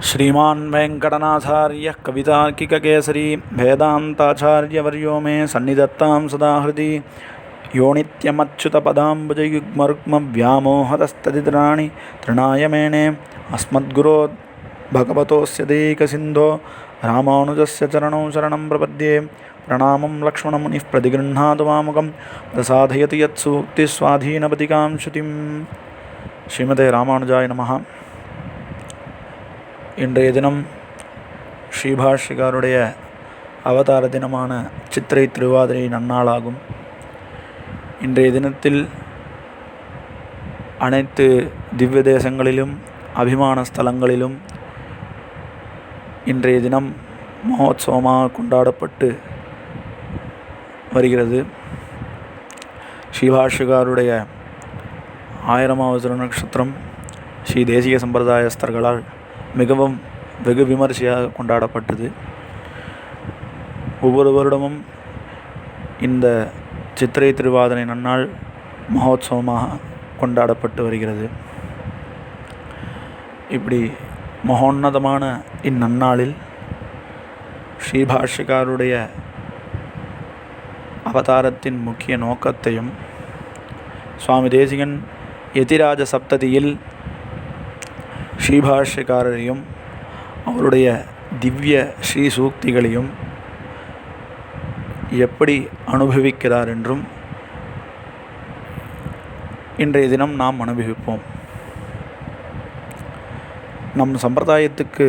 श्रीमान् वेङ्कटनाथार्यः कवितार्किककेसरी वेदान्ताचार्यवर्यो मे सन्निधत्तां सदा हृदि यो नित्यमच्युतपदाम्बुजयुग्मरुक्मव्यामोहतस्तदितराणि तृणाय मेने अस्मद्गुरोः भगवतोऽस्य दैकसिन्धो रामानुजस्य चरणौ शरणं प्रपद्ये प्रणामं लक्ष्मणमुनिः प्रतिगृह्णातु मामकं प्रसादयति यत्सूक्तिस्वाधीनपदिकां श्रुतिं श्रीमते रामानुजाय नमः. இன்றைய தினம் ஸ்ரீபாஷ்யக்காருடைய அவதார தினமான சித்திரை திருவாதிரை நன்னாளாகும். இன்றைய தினத்தில் அனைத்து திவ்ய தேசங்களிலும் அபிமான ஸ்தலங்களிலும் இன்றைய தினம் மகோத்சவமாக கொண்டாடப்பட்டு வருகிறது. ஸ்ரீபாஷ்யக்காருடைய 1000வது நட்சத்திரம் ஸ்ரீ தேசிய சம்பிரதாயஸ்தர்களால் மிகவும் வெகு விமரிசையாக கொண்டாடப்பட்டது. ஒவ்வொரு வருடமும் இந்த சித்திரை திருவாதிரை நன்னாள் மகோத்சவமாக கொண்டாடப்பட்டு வருகிறது. இப்படி மகோன்னதமான இந்நன்னாளில் ஸ்ரீபாஷ்யக்காருடைய அவதாரத்தின் முக்கிய நோக்கத்தையும் சுவாமி தேசிகன் யதிராஜ சப்ததியில் ஸ்ரீபாஷ்யக்காரரையும் அவருடைய திவ்ய ஸ்ரீ சூக்திகளையும் எப்படி அனுபவிக்கிறார் என்றும் இன்றைய தினம் நாம் அனுபவிப்போம். நம் சம்பிரதாயத்துக்கு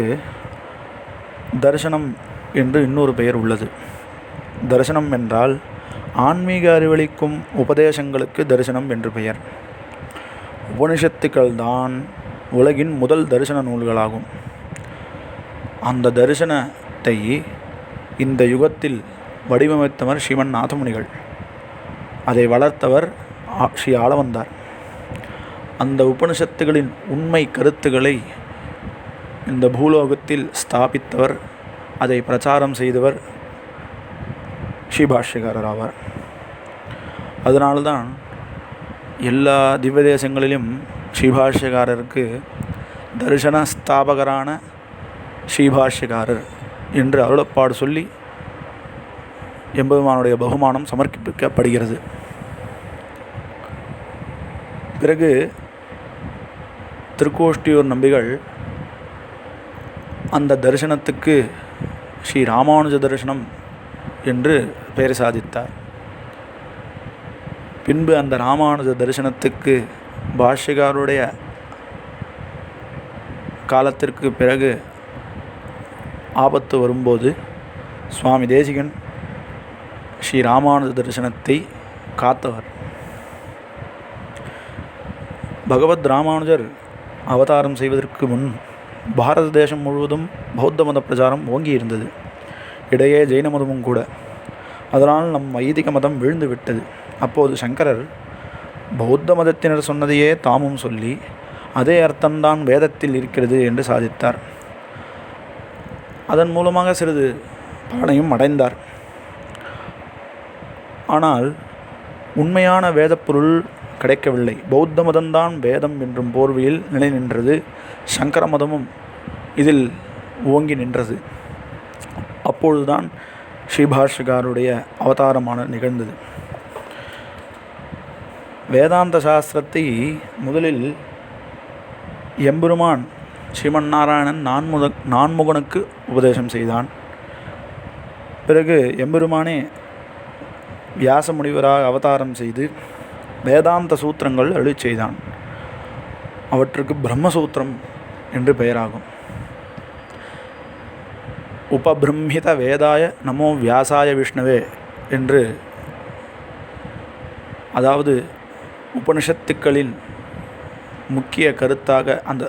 தரிசனம் என்று இன்னொரு பெயர் உள்ளது. தரிசனம் என்றால் ஆன்மீக அறிவளிக்கும் உபதேசங்களுக்கு தரிசனம் என்று பெயர். உபனிஷத்துக்கள் தான் உலகின் முதல் தரிசன நூல்களாகும். அந்த தரிசனத்தை இந்த யுகத்தில் வடிவமைத்தவர் ஸ்ரீமன் நாதமுனிகள். அதை வளர்த்தவர் ஸ்ரீ ஆளவந்தார். அந்த உபனிஷத்துகளின் உண்மை கருத்துக்களை இந்த பூலோகத்தில் ஸ்தாபித்தவர், அதை பிரச்சாரம் செய்தவர் ஸ்ரீபாஷ்யக்காரர் ஆவார். அதனால்தான் எல்லா திவ்ய தேசங்களிலும் ஸ்ரீபாஷ்யக்காரருக்கு தரிசன ஸ்தாபகரான ஸ்ரீபாஷ்யக்காரர் என்று அருளப்பாடு சொல்லி எம்பெருமானுடைய பகுமானம் சமர்ப்பிக்கப்படுகிறது. பிறகு திருக்கோஷ்டியூர் நம்பிகள் அந்த தரிசனத்துக்கு ஸ்ரீ ராமானுஜ தரிசனம் என்று பெயர் சாதித்தார். பின்பு அந்த ராமானுஜ தரிசனத்துக்கு பாஷ்யக்காருடைய காலத்திற்கு பிறகு ஆபத்து வரும்போது சுவாமி தேசிகன் ஸ்ரீ ராமானுஜ தரிசனத்தை காத்தவர். பகவத் ராமானுஜர் அவதாரம் செய்வதற்கு முன் பாரத தேசம் முழுவதும் பௌத்த மத பிரச்சாரம் ஓங்கி இருந்தது. இடையே ஜெயின மதமும் கூட. அதனால் நம் வைதிக மதம் விழுந்து விட்டது. அப்போது சங்கரர் பௌத்த மதத்தினர் சொன்னதையே தாமும் சொல்லி அதே அர்த்தம்தான் வேதத்தில் இருக்கிறது என்று சாதித்தார். அதன் மூலமாக சிறிது பலனையும் அடைந்தார். ஆனால் உண்மையான வேதப்பொருள் கிடைக்கவில்லை. பௌத்த மதம்தான் வேதம் என்றும் போர்வையில் நிலை நின்றது. சங்கர மதமும் இதில் ஓங்கி நின்றது. அப்பொழுதுதான் ஸ்ரீபாஷ்யக்காருடைய அவதாரமான நிகழ்ந்தது. வேதாந்த சாஸ்திரத்தை முதலில் எம்பெருமான் ஸ்ரீமன் நாராயணன் நான்முகனுக்கு உபதேசம் செய்தான். பிறகு எம்பெருமானே வியாச முனிவராக அவதாரம் செய்து வேதாந்த சூத்திரங்கள் அருளிச் செய்தான். அவற்றுக்கு பிரம்மசூத்திரம் என்று பெயராகும். உபபிரம்மித வேதாய நமோ வியாசாய விஷ்ணுவே என்று, அதாவது உபனிஷத்துக்களின் முக்கிய கருத்தாக அந்த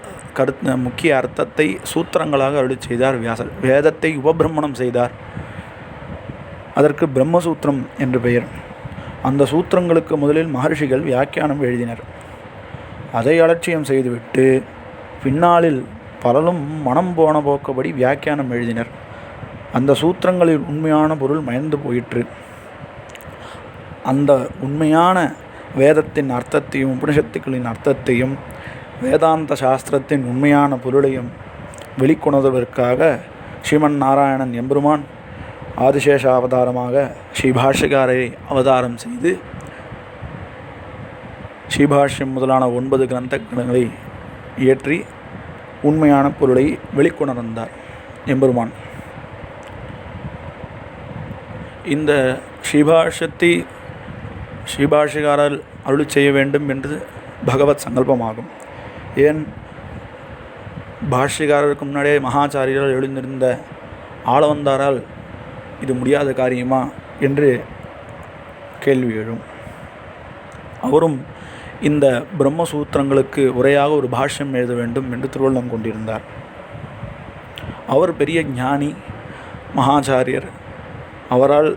முக்கிய அர்த்தத்தை சூத்திரங்களாக அருளிச் செய்தார் வியாசர். வேதத்தை உபபிரம்மணம் செய்தார். அதற்கு பிரம்மசூத்திரம் என்று பெயர். அந்த சூத்திரங்களுக்கு முதலில் மகர்ஷிகள் வியாக்கியானம் எழுதினர். அதை அலட்சியம் செய்துவிட்டு பின்னாளில் பலரும் மனம் போன போக்கபடி வியாக்கியானம் எழுதினர். அந்த சூத்திரங்களில் உண்மையான பொருள் மயந்து போயிற்று. அந்த உண்மையான வேதத்தின் அர்த்தத்தையும் உபனிஷத்துக்களின் அர்த்தத்தையும் வேதாந்த சாஸ்திரத்தின் உண்மையான பொருளையும் வெளிக்கொணர்வதற்காக ஸ்ரீமன் நாராயணன் எம்பெருமான் ஆதிசேஷ அவதாரமாக ஸ்ரீபாஷ்யகாரை அவதாரம் செய்து ஸ்ரீபாஷ்யம் முதலான 9 கிரந்தங்களை இயற்றி உண்மையான பொருளை வெளிக்கொணர்ந்தார் எம்பெருமான். இந்த ஸ்ரீபாஷ்யத்தை ஸ்ரீபாஷ்யகாரர் அருளி செய்ய வேண்டும் என்று பகவத் சங்கல்பமாகும். ஏன் பாஷ்யகாரருக்கு முன்னாடியே மகாச்சாரியர்கள் எழுந்திருந்த ஆளவந்தாரால் இது முடியாத காரியமா என்று கேள்வி எழும். அவரும் இந்த பிரம்மசூத்திரங்களுக்கு உரையாக ஒரு பாஷ்யம் எழுத வேண்டும் என்று திருவள்ளம் கொண்டிருந்தார். அவர் பெரிய ஞானி, மகாச்சாரியர். அவரால்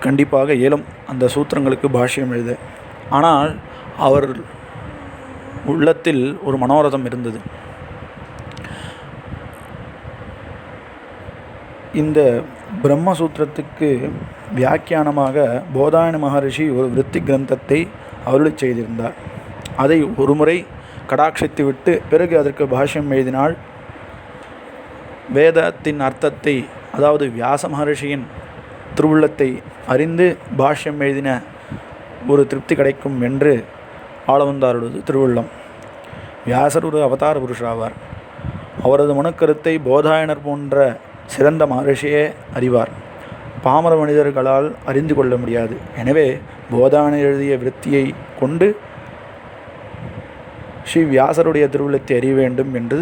கண்டிப்பாக இயலும் அந்த சூத்திரங்களுக்கு பாஷ்யம் எழுத. ஆனால் அவர் உள்ளத்தில் ஒரு மனோரதம் இருந்தது. இந்த பிரம்மசூத்திரத்துக்கு வியாக்கியானமாக போதாயன மகரிஷி ஒரு விருத்தி கிரந்தத்தை அருளி செய்திருந்தார். அதை ஒருமுறை கடாட்சித்து விட்டு பிறகு அதற்கு பாஷ்யம் எழுதினால் வேதத்தின் அர்த்தத்தை, அதாவது வியாச மகரிஷியின் திருவுள்ளத்தை அறிந்து பாஷ்யம் எழுதின ஒரு திருப்தி கிடைக்கும் என்று ஆளவந்தாருடைய திருவுள்ளம். வியாசர் ஒரு அவதார புருஷாவார். அவரது மனுக்கருத்தை போதாயனர் போன்ற சிறந்த மகரிஷியே அறிவார். பாமர மனிதர்களால் அறிந்து கொள்ள முடியாது. எனவே போதாயனர் எழுதிய விருத்தியை கொண்டு ஸ்ரீ வியாசருடைய திருவுள்ளத்தை அறிய வேண்டும் என்று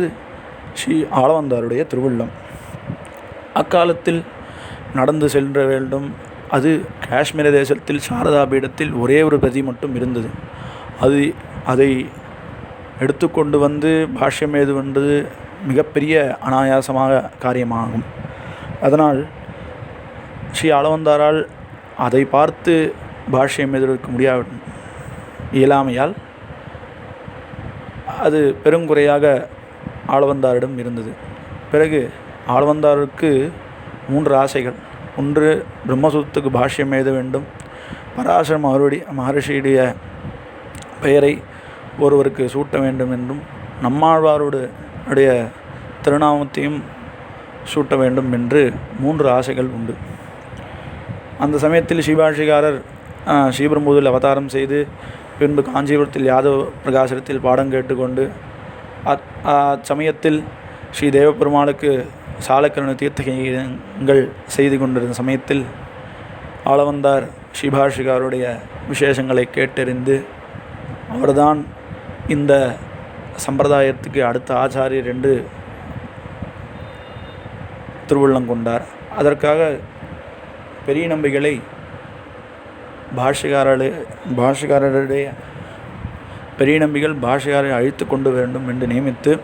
ஸ்ரீ ஆளவந்தாருடைய திருவுள்ளம். அக்காலத்தில் நடந்து செல்ல வேண்டும். அது காஷ்மீர தேசத்தில் சாரதா பீடத்தில் ஒரே ஒரு பிரதி மட்டும் இருந்தது. அதை எடுத்துக்கொண்டு வந்து பாஷ்யம் எழுதுவது மிகப்பெரிய அனாயாசமாக காரியமாகும். அதனால் ஸ்ரீ ஆளவந்தாரால் அதை பார்த்து பாஷ்யம் எழுதுவதற்கு இயலாமையால் அது பெருங்குறையாக ஆளவந்தாரிடம் இருந்தது. பிறகு ஆளவந்தாருக்கு 3 ஆசைகள். ஒன்று, பிரம்மசூத்திரத்துக்கு பாஷ்யம் எழுத வேண்டும். பராசர மகரிஷியுடைய பெயரை ஒருவருக்கு சூட்ட வேண்டும் என்றும், நம்மாழ்வாருடைய திருநாமத்தையும் சூட்ட வேண்டும் என்று 3 ஆசைகள் உண்டு. அந்த சமயத்தில் ஸ்ரீபாஷ்யகாரர் ஸ்ரீபெரும்புதூரில் அவதாரம் செய்து பின்பு காஞ்சிபுரத்தில் யாதவ பிரகாசத்தில் பாடம் கேட்டுக்கொண்டு அச்சமயத்தில் ஸ்ரீ தேவபெருமாளுக்கு சாலக்கிரண தீர்த்தங்கள் செய்து கொண்டிருந்த சமயத்தில் ஆளவந்தார் ஸ்ரீபாஷ்யகாருடைய விசேஷங்களை கேட்டறிந்து அவர்தான் இந்த சம்பிரதாயத்துக்கு அடுத்த ஆச்சாரியர் என்று திருவுள்ளம் கொண்டார். அதற்காக பெரிய நம்பிகளை பாஷ்யகாரருடைய பெரிய நம்பிகள் பாஷ்யகாரை அழைத்து கொண்டு வேண்டும் என்று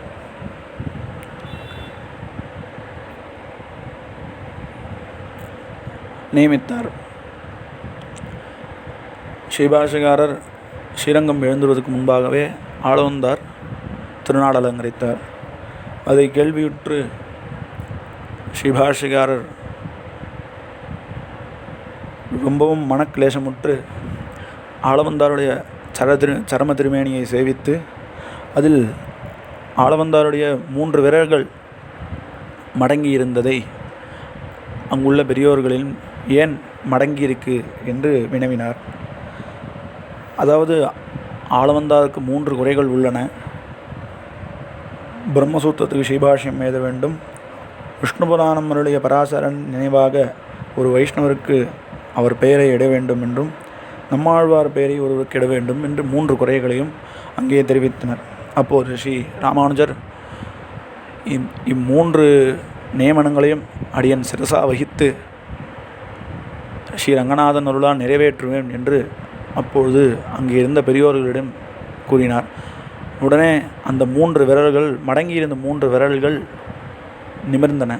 நியமித்தார். ஸ்ரீபாஷ்யகாரர் ஸ்ரீரங்கம் எழுந்துவதற்கு முன்பாகவே ஆளவந்தார் திருநாடு அலங்கரித்தார். அதை கேள்வியுற்று ஸ்ரீபாஷ்யகாரர் ரொம்பவும் மனக்லேசமுற்று ஆளவந்தாருடைய சரம திருமேனியை சேவித்து அதில் ஆளவந்தாருடைய 3 விரல்கள் மடங்கி இருந்ததை அங்குள்ள பெரியோர்களின் ஏன் மடங்கியிருக்கு என்று வினவினார். அதாவது ஆளவந்தாருக்கு 3 குறைகள் உள்ளன. பிரம்மசூத்திரத்துக்கு ஸ்ரீபாஷ்யம் எழுத வேண்டும். விஷ்ணு புராணம் அருளிய பராசரன் நினைவாக ஒரு வைஷ்ணவருக்கு அவர் பெயரை இட வேண்டும் என்றும், நம்மாழ்வார் பெயரை ஒருவருக்கு இட வேண்டும் என்று 3 குறைகளையும் அங்கே தெரிவித்தனர். அப்போது ஸ்ரீ ராமானுஜர் இம்3 நியமனங்களையும் அடியன் சிரசா வகித்து ஸ்ரீ ரங்கநாதன் அருளால் நிறைவேற்றுவேன் என்று அப்பொழுது அங்கே இருந்த பெரியோர்களிடம் கூறினார். உடனே அந்த 3 விரல்கள் மடங்கியிருந்த 3 விரல்கள் நிமிர்ந்தன.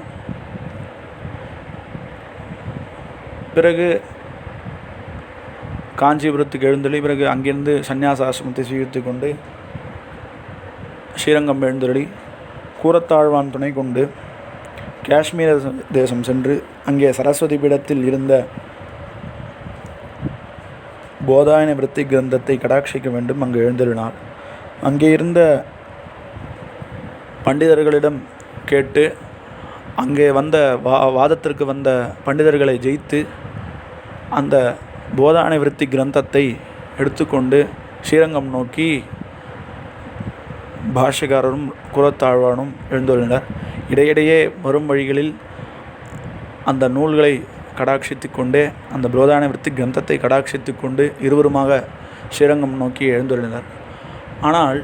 பிறகு காஞ்சிபுரத்துக்கு எழுந்தருளி பிறகு அங்கிருந்து சந்நியாசாசிரமத்தை ஸ்வீகரித்து கொண்டு ஸ்ரீரங்கம் எழுந்தருளி கூரத்தாழ்வான் துணை கொண்டு காஷ்மீர தேசம் சென்று அங்கே சரஸ்வதி பீடத்தில் இருந்த போதாயன விருத்தி கிரந்தத்தை கடாட்சிக்க வேண்டும் அங்கு எழுந்தருளினார். அங்கே இருந்த பண்டிதர்களிடம் கேட்டு அங்கே வந்த வாதத்திற்கு வந்த பண்டிதர்களை ஜெயித்து அந்த போதான விருத்தி கிரந்தத்தை எடுத்துக்கொண்டு ஸ்ரீரங்கம் நோக்கி பாஷ்யக்காரரும் கூரத்தாழ்வானும் எழுந்துள்ளனர். இடையிடையே வரும் வழிகளில் அந்த நூல்களை கடாட்சித்து கொண்டே அந்த போதான விருத்தி கிரந்தத்தை கடாட்சித்து கொண்டு இருவருமாக ஸ்ரீரங்கம் நோக்கி எழுந்துள்ளனர். ஆனால்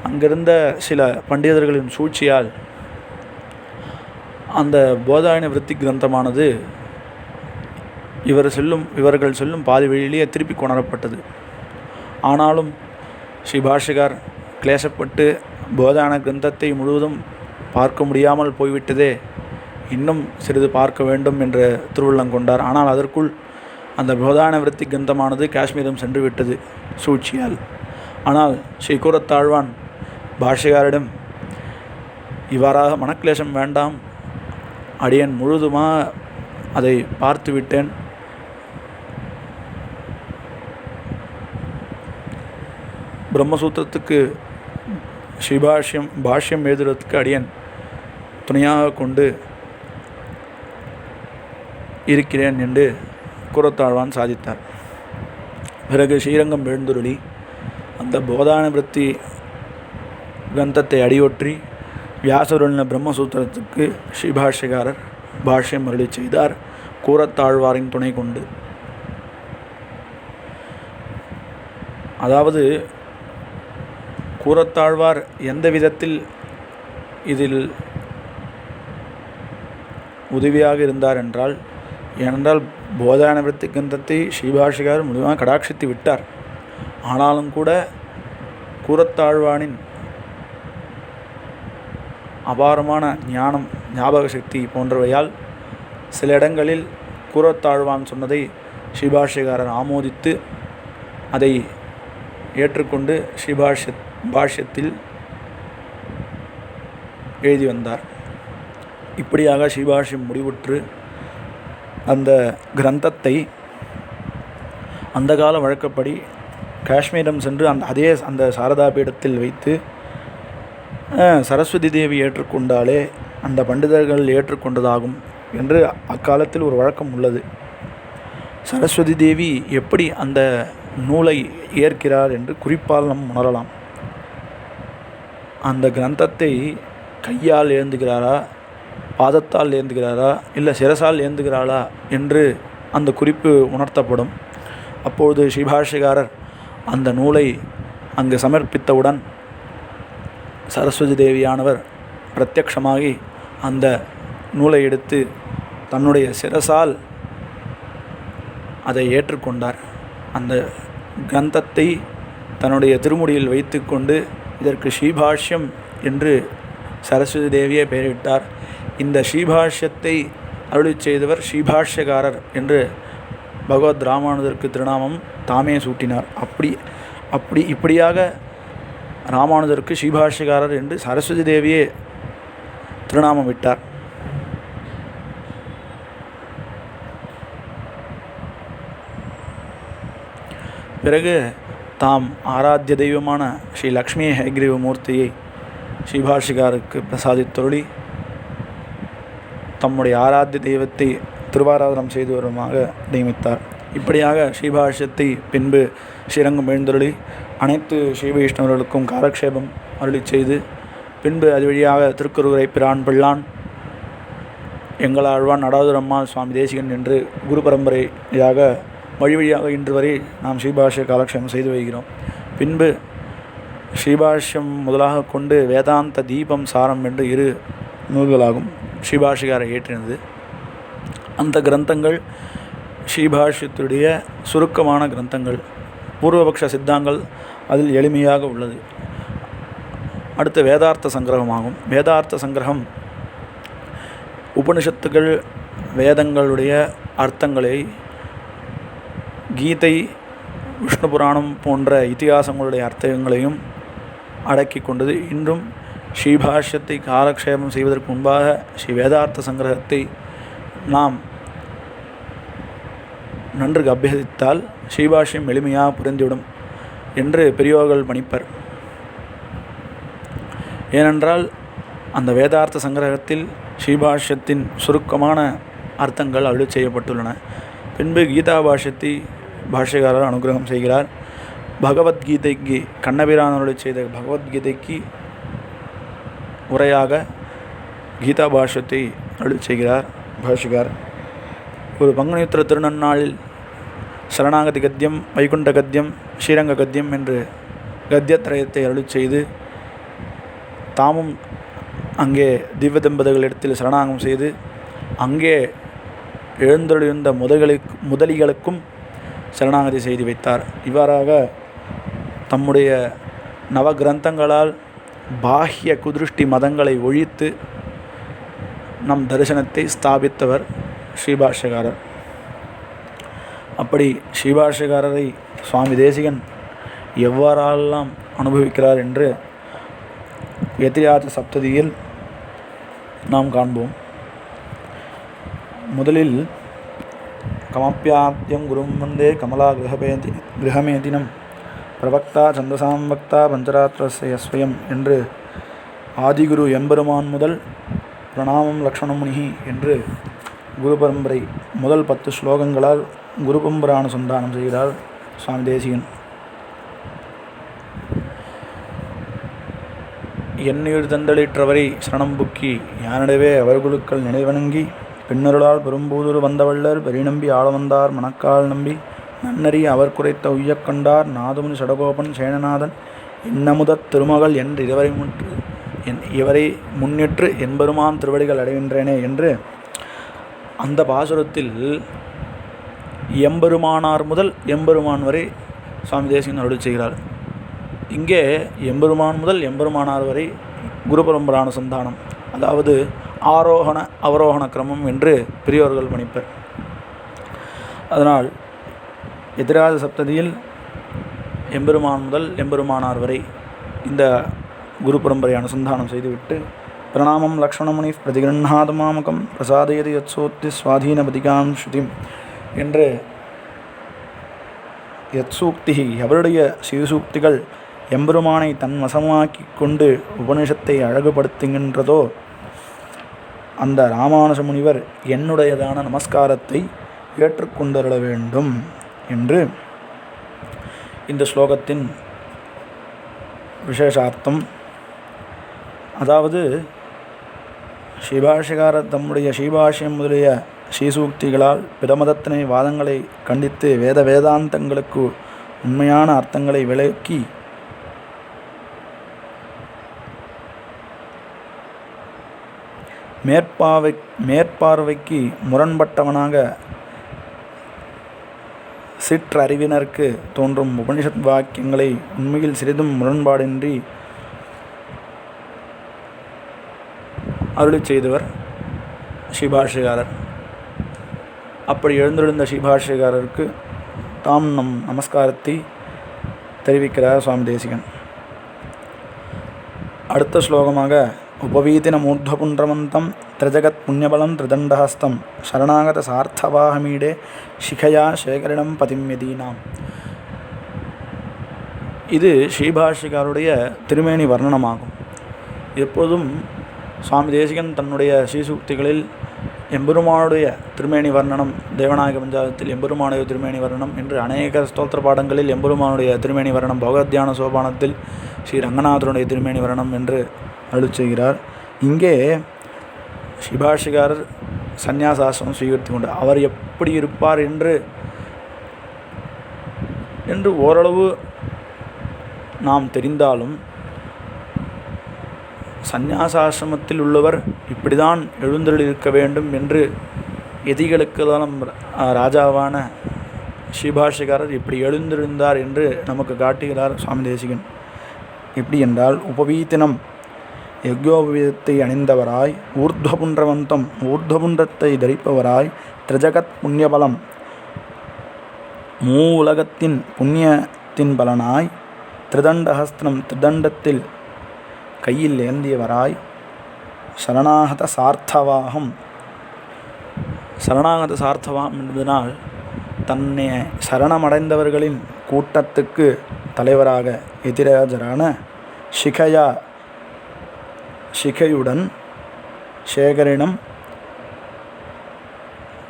அங்கிருந்த சில பண்டிதர்களின் சூழ்ச்சியால் அந்த போதாயன விருத்தி கிரந்தமானது இவர்கள் செல்லும் பாதி வழியிலேயே திருப்பி கொணரப்பட்டது. ஆனாலும் ஸ்ரீ பாஷ்யக்கார் கிளேசப்பட்டு போதான கிரந்தத்தை முழுவதும் பார்க்க முடியாமல் போய்விட்டதே, இன்னும் சிறிது பார்க்க வேண்டும் என்று திருவுள்ளம் கொண்டார். ஆனால் அதற்குள் அந்த போதான விருத்தி கிரந்தமானது காஷ்மீரம் சென்று விட்டது சூழ்ச்சியால். ஆனால் ஸ்ரீ கூரத்தாழ்வான் பாஷ்யக்காரிடம், இவ்வாறாக மனக்லேசம் வேண்டாம், அடியன் முழுதுமாக அதை பார்த்து விட்டேன், பிரம்மசூத்திரத்துக்கு பாஷ்யம் எழுதுறதுக்கு அடியன் துணையாக கொண்டு இருக்கிறேன் என்று கூரத்தாழ்வான் சாதித்தார். பிறகு ஸ்ரீரங்கம் எழுந்துருளி அந்த போதான விருத்தி கிரந்தத்தை அடியொற்றி வியாசருள்ள பிரம்மசூத்திரத்துக்கு ஸ்ரீபாஷ்யக்காரர் பாஷ்யம் அருளி செய்தார் கூரத்தாழ்வாரின் துணை கொண்டு. அதாவது கூரத்தாழ்வார் எந்த விதத்தில் இதில் உதவியாக இருந்தார் என்றால், ஏனென்றால் போதான விருத்தி கிரந்தத்தை ஸ்ரீபாஷ்யக்காரர் முழுமையாக கடாட்சித்து விட்டார். ஆனாலும் கூட கூரத்தாழ்வானின் அபாரமான ஞானம், ஞாபக சக்தி போன்றவையால் சில இடங்களில் கூரத்தாழ்வான் சொன்னதை ஸ்ரீபாஷ்யக்காரர் ஆமோதித்து அதை ஏற்றுக்கொண்டு பாஷ்யத்தில் எழுதி வந்தார். இப்படியாக ஸ்ரீபாஷ்யம் முடிவுற்று அந்த கிரந்தத்தை அந்த கால வழக்கப்படி காஷ்மீரம் சென்று அந்த சாரதா பீடத்தில் வைத்து சரஸ்வதி தேவி ஏற்றுக்கொண்டாலே அந்த பண்டிதர்கள் ஏற்றுக்கொண்டதாகும் என்று அக்காலத்தில் ஒரு வழக்கம் உள்ளது. சரஸ்வதி தேவி எப்படி அந்த நூலை ஏற்கிறார் என்று குறிப்பால் நாம் உணரலாம். அந்த கிரந்தத்தை கையால் ஏந்துகிறாரா, பாதத்தால் ஏந்துகிறாரா, இல்லை சிரசால் ஏந்துகிறாளா என்று அந்த குறிப்பு உணர்த்தப்படும். அப்பொழுது ஸ்ரீபாஷ்யக்காரர் அந்த நூலை அங்கு சமர்ப்பித்தவுடன் சரஸ்வதி தேவியானவர் பிரத்யக்ஷமாகி அந்த நூலை எடுத்து தன்னுடைய சிரசால் அதை ஏற்றுக்கொண்டார். அந்த கிரந்தத்தை தன்னுடைய திருமுடியில் வைத்து கொண்டு இதற்கு ஸ்ரீபாஷ்யம் என்று சரஸ்வதி தேவியே பெயரிட்டார். இந்த ஸ்ரீபாஷ்யத்தை அருளி செய்தவர் ஸ்ரீபாஷ்யக்காரர் என்று பகவத் ராமானுஜருக்கு திருநாமம் தாமே சூட்டினார். இப்படியாக ராமானுஜருக்கு ஸ்ரீபாஷ்யக்காரர் என்று சரஸ்வதி தேவியே திருநாமம் விட்டார். பிறகு தாம் ஆராத்திய தெய்வமான ஸ்ரீ லக்ஷ்மி ஹயக்ரீவ மூர்த்தியை ஸ்ரீபாஷ்யக்காருக்கு பிரசாதித்தொருளி தம்முடைய ஆராத்திய தெய்வத்தை திருவாராதனம் செய்து வருமாக நியமித்தார். இப்படியாக ஸ்ரீபாஷ்யத்தை பின்பு ஸ்ரீரங்கம் எழுந்தருளி அனைத்து ஸ்ரீ வைஷ்ணவர்களுக்கும் காலக்ஷேபம் அருளி செய்து பின்பு அது வழியாக திருக்குறுகுறை பிரான் பிள்ளான் எங்களாழ்வான் நடாதுரம்மாள் சுவாமி தேசிகன் என்று குரு பரம்பரையாக வழியாக இன்று வரை நாம் ஸ்ரீபாஷ்ய காலக்ஷேபம் செய்து வருகிறோம். பின்பு ஸ்ரீபாஷ்யம் முதலாக கொண்டு வேதாந்த தீபம் சாரம் என்று 2 நூல்களாகும் ஸ்ரீபாஷ்யக்காரை ஏற்றினது. அந்த கிரந்தங்கள் ஸ்ரீபாஷ்யத்துடைய சுருக்கமான கிரந்தங்கள், பூர்வபக்ஷ சித்தாங்கள் அதில் எளிமையாக உள்ளது. அடுத்து வேதார்த்த சங்கிரகமாகும். வேதார்த்த சங்கிரகம் உபனிஷத்துகள் வேதங்களுடைய அர்த்தங்களை கீதை, விஷ்ணு புராணம் போன்ற இதிகாசங்களுடைய அர்த்தங்களையும் அடக்கி கொண்டது. இன்றும் ஸ்ரீபாஷ்யத்தை காலக்ஷேபம் செய்வதற்கு முன்பாக ஸ்ரீ வேதார்த்த சங்கிரகத்தை நாம் நன்கு அபியசித்தால் ஸ்ரீபாஷ்யம் எளிமையாக புரிந்துவிடும் என்று பெரியோர்கள் பணிப்பர். ஏனென்றால் அந்த வேதார்த்த சங்கிரகத்தில் ஸ்ரீபாஷ்யத்தின் சுருக்கமான அர்த்தங்கள் அருளி செய்யப்பட்டுள்ளன. பின்பு கீதா பாஷ்யக்காரர் அனுகிரகம் செய்கிறார். பகவத்கீதைக்கு கண்ணபிரான் அருளி செய்த பகவத்கீதைக்கு உரையாக கீதா பாஷ்யத்தை அருளி செய்கிறார் பாஷ்யக்கார். ஒரு பங்குனியுத்திர திருநன்னாளில் சரணாகதி கத்தியம், வைகுண்ட கத்தியம், ஸ்ரீரங்க கத்தியம் என்று கத்தியத்திரயத்தை அருளி செய்து தாமும் அங்கே திவ்ய தம்பதிகளிடத்தில் சரணாகம் செய்து அங்கே எழுந்தொழிந்த முதலிகளுக்கும் சரணாகதி செய்து வைத்தார். இவ்வாறாக தம்முடைய நவகிரந்தங்களால் பாஹ்ய குதிருஷ்டி மதங்களை ஒழித்து நம் தரிசனத்தை ஸ்தாபித்தவர் ஸ்ரீபாஷ்யக்காரர். அப்படி ஸ்ரீபாஷ்யக்காரரை சுவாமி தேசிகன் எவ்வாறெல்லாம் அனுபவிக்கிறார் என்று யதிராஜ சப்ததியில் நாம் காண்போம். முதலில் கமப்பியாத்யம் குரும் வந்தே கமலா கிரகமேதினம் பிரவக்தா சந்தசாம் வக்தா பஞ்சராத்திரஸ்ய ஸ்வயம் என்று ஆதிகுரு எம்பெருமான் முதல் பிரணாமம் லக்ஷ்மணமுனிகி என்று குரு பரம்பரை முதல் 10 ஸ்லோகங்களால் குரு பரம்பரை அனுசந்தானம் செய்கிறார் சுவாமி தேசிகன். எண்ணீர் தந்தளிற்றவரை சரணம் புக்கி யானிடவே அவர்களுக்கள் நினைவணங்கி பின்னருளால் பெரும்பூதுரு வந்தவள்ளர் பெரிநம்பி ஆளவந்தார் மணக்கால் நம்பி நன்னறி அவர் குறைத்த உய்யக்கண்டார் நாதுமணி சடகோபன் சேனநாதன் இன்னமுதத் திருமகள் என்று இவரை முன்னிற்று என்பெருமான் திருவடிகள் அடைகின்றேனே என்று அந்த பாசுரத்தில் எம்பெருமானார் முதல் எம்பெருமான் வரை சுவாமி தேசிகன் அருளி செய்கிறார். இங்கே எம்பெருமான் முதல் எம்பெருமானார் வரை குரு பரம்பரானுசந்தானம், அதாவது ஆரோகண அவரோகண கிரமம் என்று பெரியோர்கள் பணிப்பர். அதனால் எதிராஜ சப்ததியில் எம்பெருமான் முதல் எம்பெருமானார் வரை இந்த குரு பரம்பரை அனுசந்தானம் செய்துவிட்டு பிரணாமம் லக்ஷ்மணமுனி பிரதிகிருண்ணாதமாமகம் பிரசாதயதி யத்சோத்தி சுவாதீனபதிகாம் ஸ்ருதிம் என்று யத்சூக்தி எவருடைய சிவசூக்திகள் எம்பெருமானை தன் வசமாக்கி கொண்டு உபனிஷத்தை அழகுபடுத்துகின்றதோ அந்த ராமானுஜ முனிவர் என்னுடையதான நமஸ்காரத்தை ஏற்றுக்கொண்டருள வேண்டும் என்று இந்த ஸ்லோகத்தின் விசேஷார்த்தம். அதாவது ஸ்ரீபாஷ்யக்காரர் தம்முடைய ஸ்ரீபாஷ்யம் முதலிய ஸ்ரீசூக்திகளால் பிறமதத்தினை வாதங்களை கண்டித்து வேதாந்தங்களுக்கு உண்மையான அர்த்தங்களை விளக்கி மேற்பார்வைக்கு முரண்பட்டவனாக சிற்றறிவினருக்கு தோன்றும் உபனிஷத் வாக்கியங்களை உண்மையில் சிறிதும் முரண்பாடின்றி அருளி செய்தவர் ஸ்ரீபாஷ்யக்காரர். அப்படி எழுந்தெழுந்த ஸ்ரீபாஷ்யக்காரருக்கு தாம் நம் நமஸ்காரத்தை தெரிவிக்கிறார் சுவாமி தேசிகன். அடுத்த ஸ்லோகமாக உபவீதின மூர்த்வபுண்டரமந்தம் திரிஜகத் புண்ணியபலம் திரிதண்டஹஸ்தம் சரணாகத சார்த்தவாகமீடே சிகையா சேகரிடம் பதிம்யதீனாம். இது ஸ்ரீபாஷ்யக்காருடைய திருமேனி வர்ணனமாகும். எப்போதும் சுவாமி தேசிகன் தன்னுடைய ஸ்ரீசூக்திகளில் எம்பெருமானுடைய திருமேனி வர்ணனம், தேவநாயக பஞ்சாயத்தில் எம்பெருமானுடைய திருமேனி வர்ணனம் என்று அநேக ஸ்தோத்திர பாடங்களில் எம்பெருமானுடைய திருமேனி வர்ணனம், பகவத்யான சோபானத்தில் ஸ்ரீ ரங்கநாதனுடைய திருமேனி வர்ணனம் என்று அருளி செய்கிறார். இங்கே ஸ்ரீபாஷ்யக்காரர் சந்நியாசாசிரமம் ஸ்வீகரித்து கொண்டு அவர் எப்படி இருப்பார் என்று ஓரளவு நாம் தெரிந்தாலும் சந்நியாசாசிரமத்தில் உள்ளவர் இப்படிதான் எழுந்தருளிருக்க வேண்டும் என்று எதிகளுக்கெல்லாம் ராஜாவான ஸ்ரீபாஷ்யக்காரர் இப்படி எழுந்திருந்தார் என்று நமக்கு காட்டுகிறார் சுவாமி தேசிகன். எப்படி என்றால், உபவீத்தினம் யக்யோபவீதத்தை அணிந்தவராய், ஊர்த்வபுண்டரவந்தம் ஊர்த்வபுண்டத்தை தரிப்பவராய், திரிஜகத் புண்ணியபலம் உலகத்தின் புண்ணியத்தின் பலனாய், திரிதண்டஹஸ்திரம் திரிதண்டத்தில் கையில் ஏந்தியவராய், சரணாகத சார்த்தவாகம் சரணாகத சார்த்தவாகம் என்பதனால் தன்னை சரணமடைந்தவர்களின் கூட்டத்துக்கு தலைவராக எதிராஜரான சிகையா சிகையுடன் சேகரினம்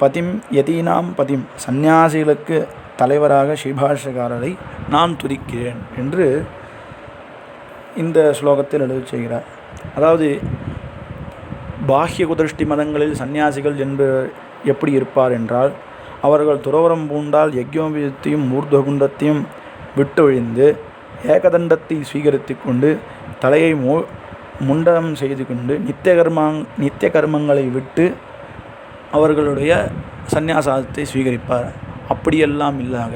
பதிம் யதீனாம் பதிம் சந்நியாசிகளுக்கு தலைவராக ஸ்ரீபாஷ்யக்காரரை நான் துதிக்கிறேன் என்று இந்த ஸ்லோகத்தில் எழுதி செய்கிறார். அதாவது பாஹ்ய குதிருஷ்டி மதங்களில் சந்நியாசிகள் எப்படி இருப்பார் என்றால், அவர்கள் துறவரம் பூண்டால் யக்ஞோபீதத்தையும் ஊர்துவகுண்டத்தையும் விட்டு ஒழிந்து ஏகதண்டத்தை ஸ்வீகரித்து கொண்டு தலையை முண்டம் செய்து கொண்டு நித்திய கர்மங்களை விட்டு அவர்களுடைய சந்நியாசத்தை ஸ்வீகரிப்பார். அப்படியெல்லாம் இல்லாத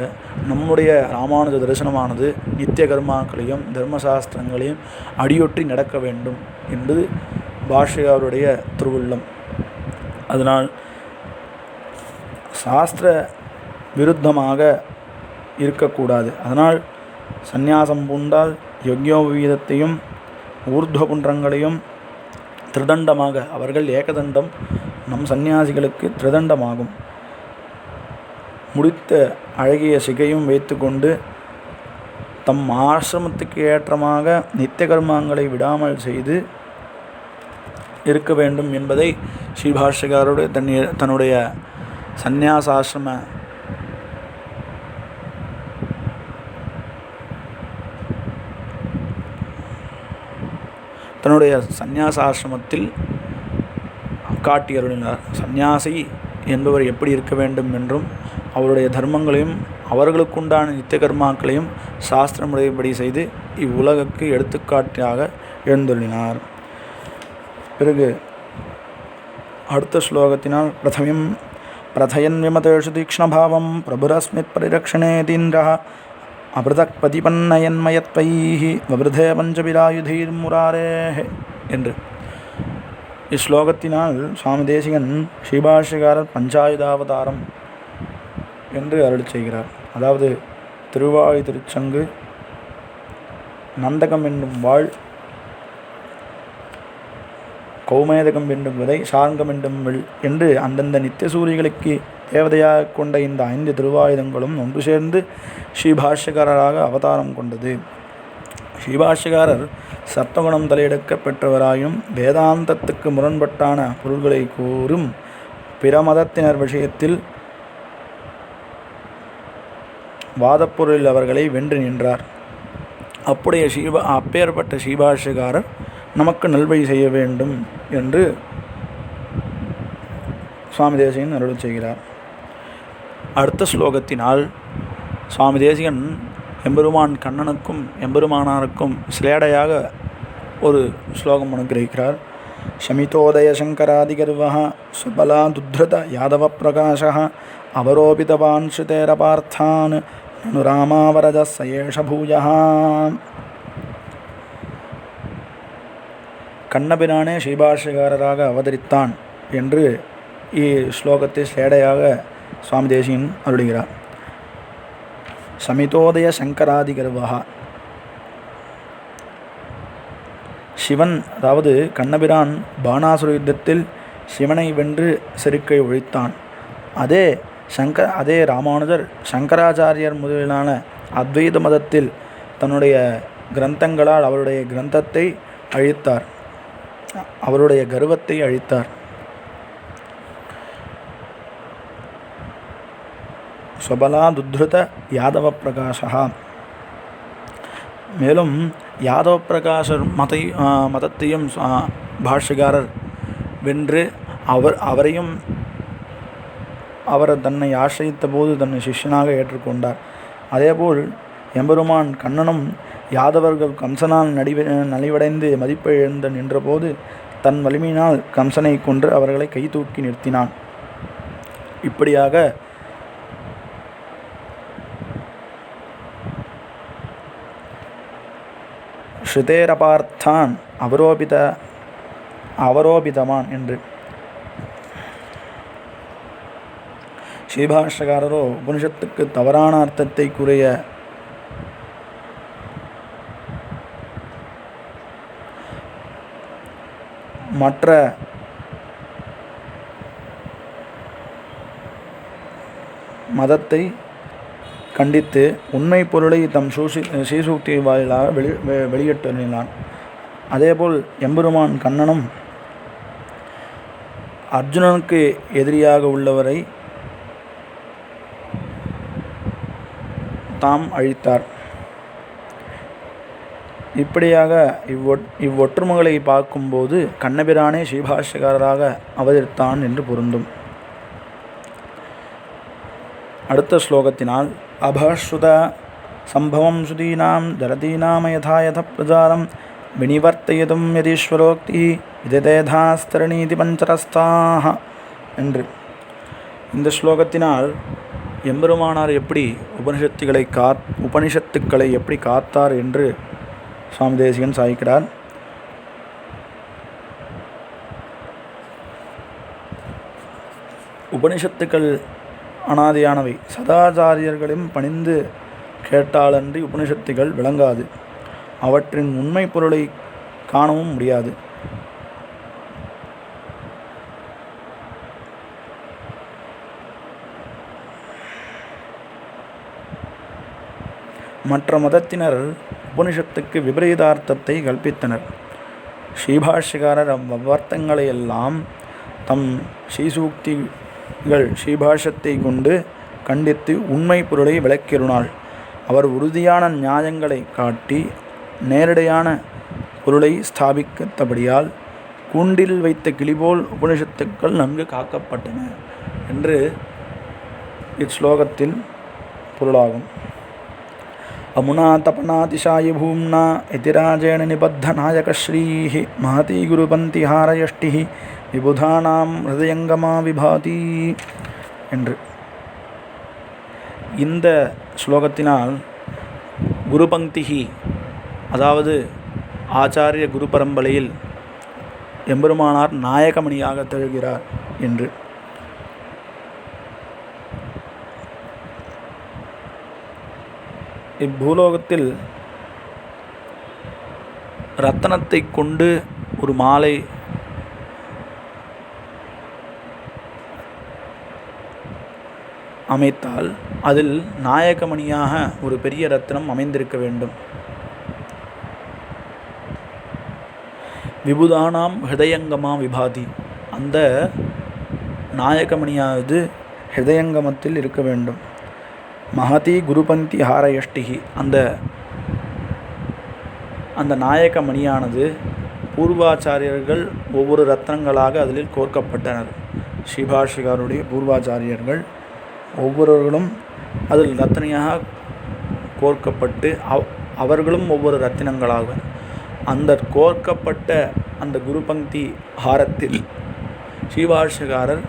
நம்முடைய ராமானுஜ தரிசனமானது நித்திய கர்மாக்களையும் தர்மசாஸ்திரங்களையும் அடியொற்றி நடக்க வேண்டும் என்பது பாஷ்யக்காரருடைய திருவுள்ளம். அதனால் சாஸ்திர விருத்தமாக இருக்கக்கூடாது. அதனால் சந்நியாசம் பூண்டால் யக்ஞோபவீதத்தையும் ஊர்துவகுன்றங்களையும் திரிதண்டமாக, அவர்கள் ஏகதண்டம், நம் சந்நியாசிகளுக்கு திரிதண்டமாகும், முடித்த அழகிய சிகையும் வைத்து கொண்டு தம் ஆசிரமத்துக்கு ஏற்றமாக நித்திய கர்மங்களை விடாமல் செய்து இருக்க வேண்டும் என்பதை ஸ்ரீபாஷ்யக்காரருடைய தன்னுடைய சந்நியாசாசிரம சந்நியாசாசிரமத்தில் காட்டியருளினார். சந்நியாசி என்பவர் எப்படி இருக்க வேண்டும் என்றும் அவருடைய தர்மங்களையும் அவர்களுக்குண்டான நித்திய கர்மாக்களையும் சாஸ்திர முறைப்படி செய்து இவ்வுலகுக்கு எடுத்துக்காட்டாக எழுந்துள்ளினார். பிறகு அடுத்த ஸ்லோகத்தினால் பிரதயன் விமதேஷு தீக்ஷ்ணபாவம் பிரபுரஸ்மித் பரிரக்ஷணேதீந்திரः அபிருதக் பதிபன்னயன்மயத்வைஹி வபிருதே பஞ்சபிராயுதீர் முராரேஹ் என்று இஸ்லோகத்தினால் சுவாமி தேசிகன் ஸ்ரீபாஷ்யக்காரர் பஞ்சாயுதாவதாரம் என்று அருள் செய்கிறார். அதாவது திருவாழி திருச்சங்கு, நந்தகம் என்னும் வாழ், கௌமேதகம் என்னும் விதை, சார்கம் என்னும் வில் என்று அந்தந்த நித்திய சூரிகளுக்கு தேவதையாக கொண்ட இந்த 5 திருவாயுதங்களும் ஒன்று சேர்ந்து ஸ்ரீபாஷ்யக்காரராக அவதாரம் கொண்டது. ஸ்ரீபாஷ்யக்காரர் சத்வகுணம் தலையெடுக்க பெற்றவராயும் வேதாந்தத்துக்கு முரண்பட்டான பொருள்களை கூறும் பிற மதத்தினர் விஷயத்தில் வாதப்பொருளில் அவர்களை வென்று நின்றார். அப்பேற்பட்ட ஸ்ரீபாஷ்யக்காரர் நமக்கு நல்வழி செய்ய வேண்டும் என்று சுவாமி தேசிகன் அருள் செய்கிறார். அடுத்த ஸ்லோகத்தினால் சுவாமி தேசிகன் எம்பெருமான் கண்ணனுக்கும் எம்பெருமானாருக்கும் சிலேடையாக ஒரு ஸ்லோகம் அனுகிரகிக்கிறார். ஷமிதோதய சங்கராதிகர்வः சுபலா துத்ருத யாதவ பிரகாசः அவரோபிதவான் ஸ்ருதேரபார்த்தான் நனு ராமாவரஜ சயேஷ பூயः. கண்ணபிரானே ஸ்ரீபாஷ்யக்காரராக அவதரித்தான் என்று ஸ்லோகத்தை ஸ்லேடையாக சுவாமி தேசிகன் அருளுகிறார். சமிதோதய சங்கராதிகர்வः, சிவன், அதாவது கண்ணபிரான் பாணாசுர யுத்தத்தில் சிவனை வென்று செருக்கை ஒழித்தான். அதே ராமானுஜர் சங்கராச்சாரியர் முதலான அத்வைத மதத்தில் தன்னுடைய கிரந்தங்களால் அவருடைய கிரந்தத்தை அழித்தார், அவருடைய கர்வத்தை அழித்தார். ஸ்வபலா துத்ருத யாதவ பிரகாஷா. மேலும் யாதவ பிரகாஷர் மதத்தையும் பாஷ்யக்காரர் வென்று அவர் தன்னை ஆசிரித்த போது தன்னை சிஷ்யனாக ஏற்றுக்கொண்டார். அதேபோல் எம்பெருமான் கண்ணனும் யாதவர்கள் கம்சனால் நலிவடைந்து மதிப்பை இழந்து நின்றபோது தன் வலிமையினால் கம்சனை கொன்று அவர்களை கை தூக்கி நிறுத்தினான். இப்படியாக ஸ்ருதேரபார்த்தான் அவரோபிதமான் என்று ஸ்ரீபாஷ்யக்காரரோ உபனிஷத்துக்கு தவறான அர்த்தத்தை கூறிய மற்ற மதத்தை கண்டித்து உண்மை பொருளை தம் ஸ்ரீசூக்தி வாயிலாக வெளியிட்டுள்ளான். அதேபோல் எம்பெருமான் கண்ணனும் அர்ஜுனனுக்கு எதிரியாக உள்ளவரை தாம் அழித்தார். இப்படியாக இவ்வொற்றுமைகளை பார்க்கும்போது கண்ணபிரானே ஸ்ரீபாஷ்யக்காரராக அவதரித்தான் என்று பொருந்தும். அடுத்த ஸ்லோகத்தினால் அபஸ்ருத சம்பவம் ஸ்ருதீனாம் ஜரதீனாம யதா யத பிரஜாரம் வினிவர்த்தயதும் யதீஸ்வரோக்தி விததேதாஸ்தரணீதி பஞ்சரஸ்தாக என்று இந்த ஸ்லோகத்தினால் எம்பெருமானார் எப்படி உபனிஷத்துக்களை எப்படி காத்தார் என்று சுவாமி தேசிகன் சாய்க்கிறார். உபனிஷத்துக்கள் அனாதியானவை. சதாச்சாரியர்களும் பணிந்து கேட்டாலன்றி உபனிஷத்துகள் விளங்காது. அவற்றின் உண்மை பொருளை காணவும் முடியாது. மற்ற மதத்தினர் உபனிஷத்துக்கு விபரீதார்த்தத்தை கல்பித்தனர். ஸ்ரீபாஷ்யக்காரர் அவ்வர்த்தங்களையெல்லாம் தம் ஸ்ரீசூக்திகள் ஸ்ரீபாஷ்யத்தை கொண்டு கண்டித்து உண்மை பொருளை விளக்கினாள். அவர் உறுதியான நியாயங்களை காட்டி நேரடியான பொருளை ஸ்தாபித்தபடியால் கூண்டில் வைத்த கிளிபோல் உபனிஷத்துக்கள் நன்கு காக்கப்பட்டன என்று இஸ்லோகத்தின் பொருளாகும். அமுனா தபனாதிசாய பூம்னா எதிராஜேன நிபத்த நாயகஸ்ரீஹி மகதி குருபந்தி ஹாரயஷ்டி விபுதானாம் ஹிருதயங்கமா விபாதி என்று. இந்த ஸ்லோகத்தினால் குருபங்கிஹி, அதாவது ஆச்சாரிய குரு பரம்பரையில் எம்பெருமானார் நாயகமணியாக திகழ்கிறார் என்று. இப்பூலோகத்தில் ரத்தனத்தை கொண்டு ஒரு மாலை அமைத்தால் அதில் நாயகமணியாக ஒரு பெரிய ரத்னம் அமைந்திருக்க வேண்டும். விபுதானாம் ஹிருதயங்கமா விபாதி, அந்த நாயகமணியாவது ஹிருதயங்கமத்தில் இருக்க வேண்டும். மகதி குருபந்தி ஹாரயஷ்டிகி, அந்த நாயகமணியானது பூர்வாச்சாரியர்கள் ஒவ்வொரு ரத்னங்களாக அதில் கோர்க்கப்பட்டனர். ஸ்ரீபாஷ்யக்காருடைய பூர்வாச்சாரியர்கள் ஒவ்வொருவர்களும் அதில் ரத்னியாக கோர்க்கப்பட்டு அவர்களும் ஒவ்வொரு ரத்தினங்களாக அந்த கோர்க்கப்பட்ட அந்த குருபங்கி ஹாரத்தில் ஸ்ரீபாஷ்யக்காரர்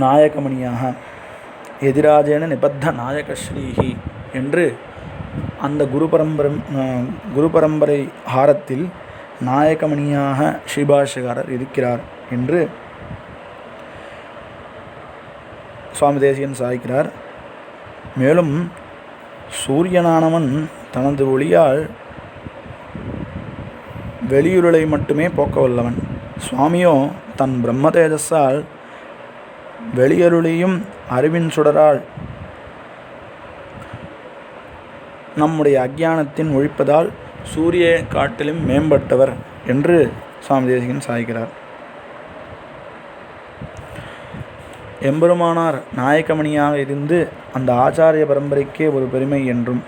நாயகமணியாக எதிராஜேன நிபத்த நாயகஸ்ரீஹி என்று அந்த குரு பரம்பரை ஹாரத்தில் நாயகமணியாக ஸ்ரீபாஷ்யக்காரர் இருக்கிறார் என்று சுவாமி தேசிகன் சாய்க்கிறார். மேலும் சூரியனானவன் தனது ஒளியால் வெளியுருளை மட்டுமே போக்க வல்லவன். சுவாமியோ தன் பிரம்ம தேஜஸால் வெளியருளியும் அறிவின் சுடரால் நம்முடைய அஞ்ஞானத்தின் ஒழிப்பதால் சூரிய காட்டிலும் மேம்பட்டவர் என்று சுவாமி தேசிகன் சாய்க்கிறார். எம்பெருமானார் நாயகமணியாக இருந்து அந்த ஆச்சாரிய பரம்பரைக்கே ஒரு பெருமை என்றும்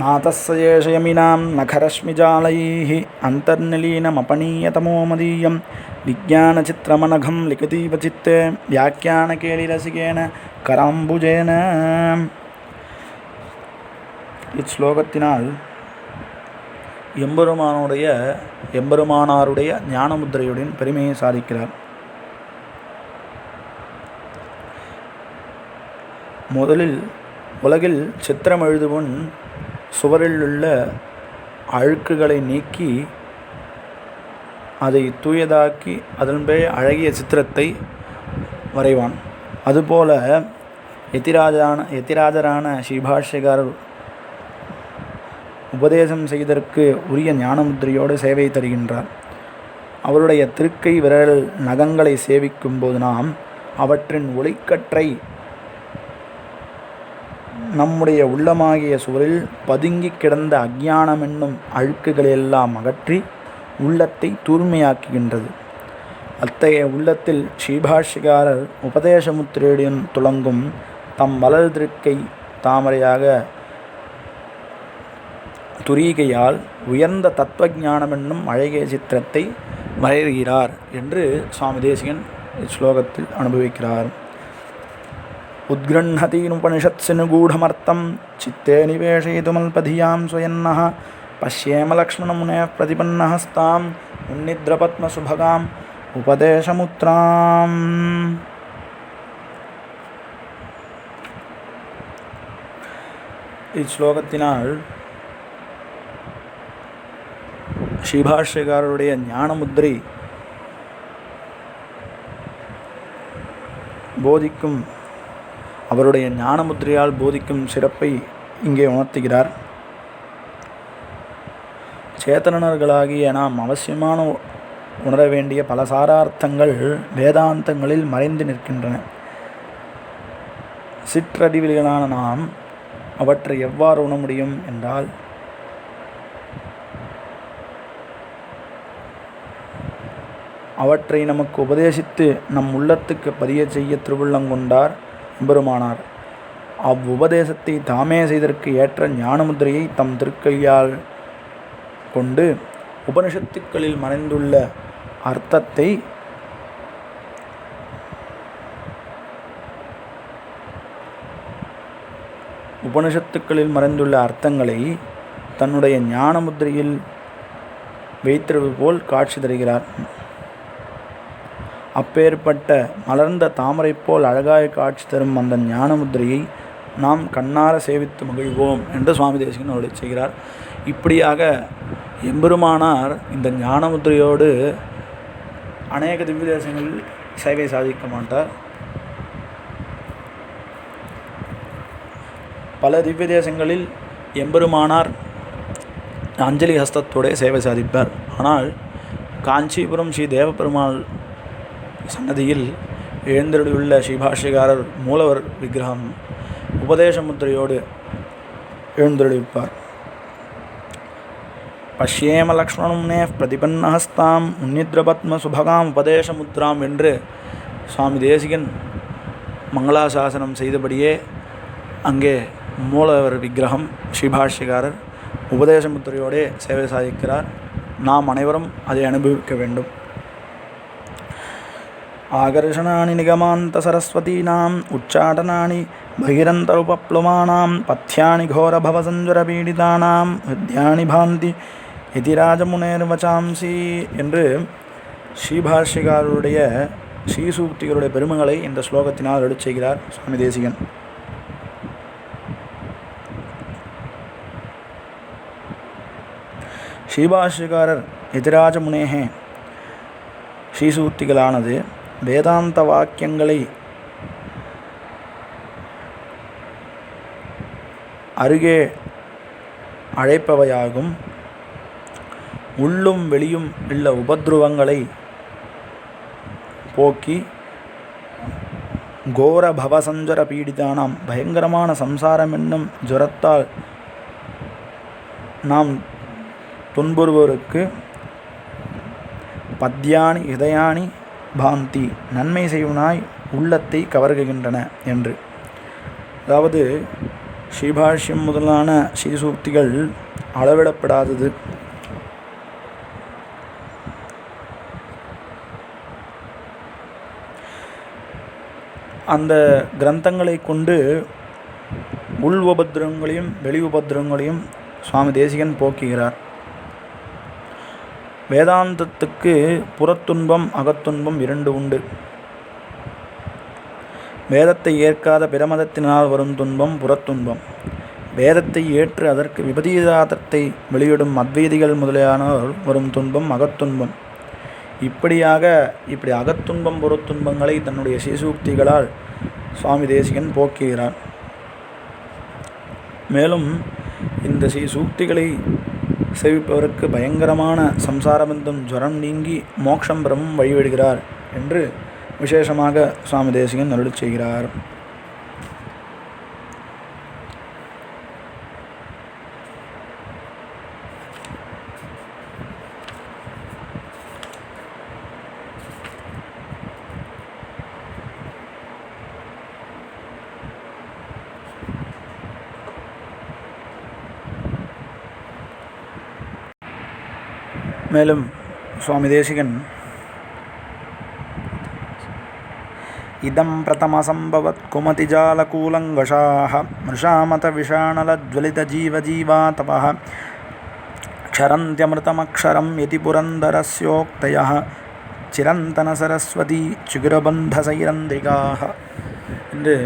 நாதஸ்ஸயேஷயமினாம் நகரஸ்மிஜாலைः அந்தர்நிலீனமபனீயதமோமதீயம் விஜானசித்திரமனகம் லிகதீவ சித்தே வியாக்கியானகேலிரசிகேன கராம்புஜேன. இஸ்லோகத்தினால் எம்பெருமானாருடைய ஞானமுத்திரையுடன் பெருமையை சாதிக்கிறார். முதலில் உலகில் சித்திரம் எழுதுவன் சுவரில் உள்ள அழுக்குகளை நீக்கி அதை தூயதாக்கி அதன்பே அழகிய சித்திரத்தை வரைவான். அதுபோல எதிராஜரான ஸ்ரீபாஷ்யக்காரர் உபதேசம் செய்ததற்கு உரிய ஞானமுத்திரையோடு சேவை தருகின்றார். அவருடைய திருக்கை விரல் நகங்களை சேவிக்கும் போது நாம் அவற்றின் ஒளிக்கற்றை நம்முடைய உள்ளமாகிய சுவரில் பதுங்கி கிடந்த அஞ்ஞானம் என்னும் அழுக்குகளெல்லாம் அகற்றி உள்ளத்தை தூய்மையாக்குகின்றது. அத்தகைய உள்ளத்தில் ஸ்ரீபாஷ்யகாரர் உபதேசமுத்திரையுடன் துளங்கும் தம் வளர் திருக்கை தாமரையாக துரிகையால் உயர்ந்த தத்துவஞானம் என்னும் அழகிய சித்திரத்தை வரைகிறார் என்று சுவாமி தேசிகன் இஸ்லோகத்தில் அனுபவிக்கிறார். உத்கிருண்ணதீனுபனிஷத்ஸு நிகூಢமர்த்தம் சித்தே நிவேஷயிதுமல்பதியாம் ஸ்வயன்னः பஷ்யேம லக்ஷ்மணமுனேः பிரதிபன்னஹஸ்தாம் உன்னித்ரபத்மசுபகாம் உபதேசமுத்ராம். இஸ்லோகத்தினால் ஸ்ரீபாஷ்யகாரருடைய ஞானமுத்திரை போதிக்கும் அவருடைய ஞானமுத்திரையால் போதிக்கும் சிறப்பை இங்கே உணர்த்துகிறார். சேத்தனர்களாகிய நாம் அவசியமான உணர வேண்டிய பல சாரார்த்தங்கள் வேதாந்தங்களில் மறைந்து நிற்கின்றன. சிற்றறிவிலான நாம் அவற்றை எவ்வாறு உணர முடியும் என்றால், அவற்றை நமக்கு உபதேசித்து நம் உள்ளத்துக்கு பதிய செய்ய திருவுள்ளங்கொண்டார் எம்பெருமானார். அவ்வுபதேசத்தை தாமே செய்ததற்கு ஏற்ற ஞானமுத்திரையை தம் திருக்கையால் கொண்டு உபனிஷத்துக்களில் மறைந்துள்ள அர்த்தத்தை அர்த்தங்களை தன்னுடைய ஞானமுத்திரையில் வைத்திருப்பது போல் காட்சி தருகிறார். அப்பேற்பட்ட மலர்ந்த தாமரை போல் அழகாய் காட்சி தரும் அந்த ஞானமுத்திரையை நாம் கண்ணார சேவித்து மகிழ்வோம் என்று சுவாமி தேசிகன் அருளி செய்கிறார். இப்படியாக எம்பெருமானார் இந்த ஞானமுத்திரையோடு அநேக திவ்ய தேசங்களில் சேவை சாதிக்க மாட்டார். பல திவ்ய தேசங்களில் எம்பெருமானார் அஞ்சலி ஹஸ்தத்தோடு சேவை சாதிப்பார். ஆனால் காஞ்சிபுரம் ஸ்ரீ தேவபெருமாள் சன்னதியில் எழுந்தருளியுள்ள ஸ்ரீபாஷ்யகாரர் மூலவர் விக்கிரகம் உபதேசமுத்திரையோடு எழுந்தருளிப்பார். பஷ்யேம லக்ஷ்மணமுனே பிரதிபன்னஹஸ்தாம் உன்னித்ரபத்ம சுபகாம் உபதேசமுத்ராம் என்று சுவாமி தேசிகன் மங்களாசாசனம் செய்தபடியே அங்கே மூலவர் விக்கிரகம் ஸ்ரீபாஷ்யகாரர் உபதேசமுத்திரையோடே சேவை சாதிக்கிறார். நாம் அனைவரும் அதை அனுபவிக்க வேண்டும். ஆகர்ஷணானி நிகமாந்த சரஸ்வதீனாம் உச்சாடனானி பகிரந்தருபப்ளுமானாம் பத்யானி கோரபவசஞ்சுரபீடிதானாம் ஹிருத்யானி பாந்தி இதி ராஜமுனேர்வசாம்சி என்று ஸ்ரீபாஷ்யகாரருடைய ஸ்ரீசூக்திகளுடைய பெருமைகளை இந்த ஸ்லோகத்தினால் அருளி செய்கிறார் சுவாமி தேசிகன். ஸ்ரீபாஷ்யகாரர் எதிராஜ முனேகே ஸ்ரீசூக்திகளானது வேதாந்த வாக்கியங்களை அருகே அழைப்பவையாகும். உள்ளும் வெளியும் உள்ள உபத்ருவங்களை போக்கி கோர பவசஞ்சர பீடிதானாம் பயங்கரமான சம்சாரம் என்னும் ஜுரத்தால் நாம் துன்புறுவோருக்கு பத்யானி இதயானி பாந்தி நன்மை செய்வனாய் உள்ளத்தை கவர்கின்றன என்று. அதாவது ஸ்ரீபாஷ்யம் முதலான ஸ்ரீசூக்திகள் அளவிடப்படாதது. அந்த கிரந்தங்களை கொண்டு உள் உபத்திரங்களையும் வெளி உபத்திரங்களையும் சுவாமி தேசிகன் போக்குகிறார். வேதாந்தத்துக்கு புறத்துன்பம் அகத்துன்பம் இரண்டு உண்டு. வேதத்தை ஏற்காத பிரமதத்தினால் வரும் துன்பம் புறத்துன்பம். வேதத்தை ஏற்று அதற்கு விபரீதார்த்தத்தை வெளியிடும் அத்வைதிகள் முதலியானோர் வரும் துன்பம் அகத்துன்பம். இப்படி அகத்துன்பம் புறத்துன்பங்களை தன்னுடைய ஸ்ரீசூக்திகளால் சுவாமி தேசிகன் போக்குகிறார். மேலும் இந்த சூக்திகளை சேவிப்பவருக்கு பயங்கரமான சம்சாரபந்தம் ஜுரம் நீங்கி மோட்சம் பெறவும் வழிவிடுகிறார் என்று விசேஷமாக சுவாமி தேசிகன் அருளிச் செய்கிறார். மேலும் சுவாமி தேசிகன் இதம் பிரதமசம்பவத் குமதிஜாலகூலங்கஷாः மிருஷாமத விஷாணலஜ்வலிதஜீவஜீவாதபः க்ஷரந்த்யமிருதமக்ஷரம் யதி புரந்தரஸ்யோக்தயः சிரந்தன சரஸ்வதி சிகுரபந்தசைரந்திகாः என்று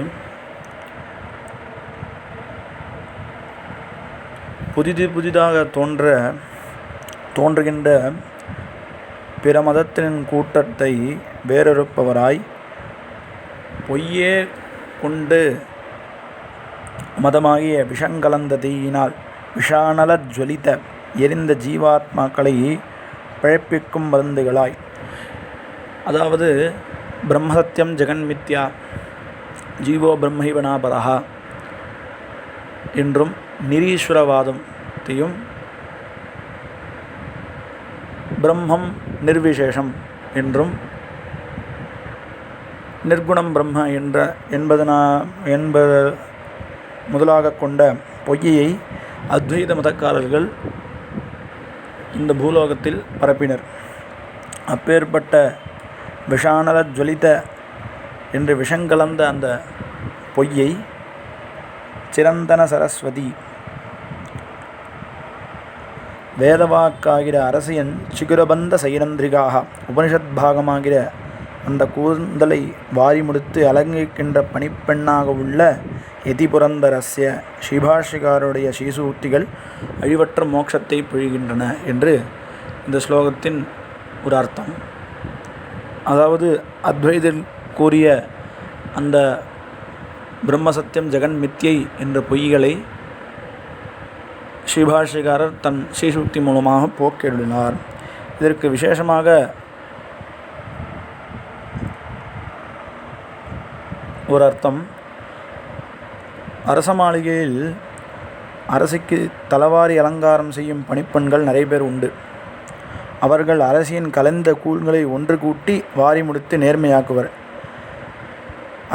புதிதாக தோன்றுகின்ற பிற மதத்தின் கூட்டத்தை வேறறுப்பவராய் பொய்யே கொண்டு மதமாகிய விஷங்கலந்த தீயினால் விஷாணல ஜுவலித எரிந்த ஜீவாத்மாக்களை பிழைப்பிக்கும் மருந்துகளாய், அதாவது பிரம்மசத்தியம் ஜெகன்மித்யா ஜீவோ பிரம்மைவனாபரஹா என்றும் நிரீஸ்வரவாதத்தையும் பிரம்மம் நிர்விசேஷம் என்றும் நிர்குணம் பிரம்ம என்பது முதலாக கொண்ட பொய்யை அத்வைத மதக்காரர்கள் இந்த பூலோகத்தில் பரப்பினர். அப்பேற்பட்ட விஷாணல ஜுவலித என்று விஷங்கலந்த அந்த பொய்யை சிரந்தன சரஸ்வதி வேதவாக்காகிற அரசியன் சிகுரபந்த சைரந்திரிகாக உபனிஷத் பாகமாகிற அந்த கூந்தலை வாரி முடித்து அலங்கிக்கின்ற பணிப்பெண்ணாக உள்ள யதிபுரந்தரஸ்ய ஸ்ரீபாஷ்யக்காருடைய ஸ்ரீசூக்திகள் அழிவற்ற மோட்சத்தை பொழிகின்றன என்று இந்த ஸ்லோகத்தின் ஒரு அர்த்தம். அதாவது அத்வைதர் கூறிய அந்த பிரம்மசத்தியம் ஜெகன் மித்யை என்ற பொய்களை ஸ்ரீபாஷ்யக்காரர் தன் ஸ்ரீசூக்தி மூலமாக போக்கெழுதினார். இதற்கு விசேஷமாக ஒரு அர்த்தம், அரச மாளிகையில் அரசிக்கு தலவாரி அலங்காரம் செய்யும் பணிப்பெண்கள் நிறைய பேர் உண்டு. அவர்கள் அரசியின் கலந்த கூழ்களை ஒன்று கூட்டி வாரி முடித்து நேர்மையாக்குவர்.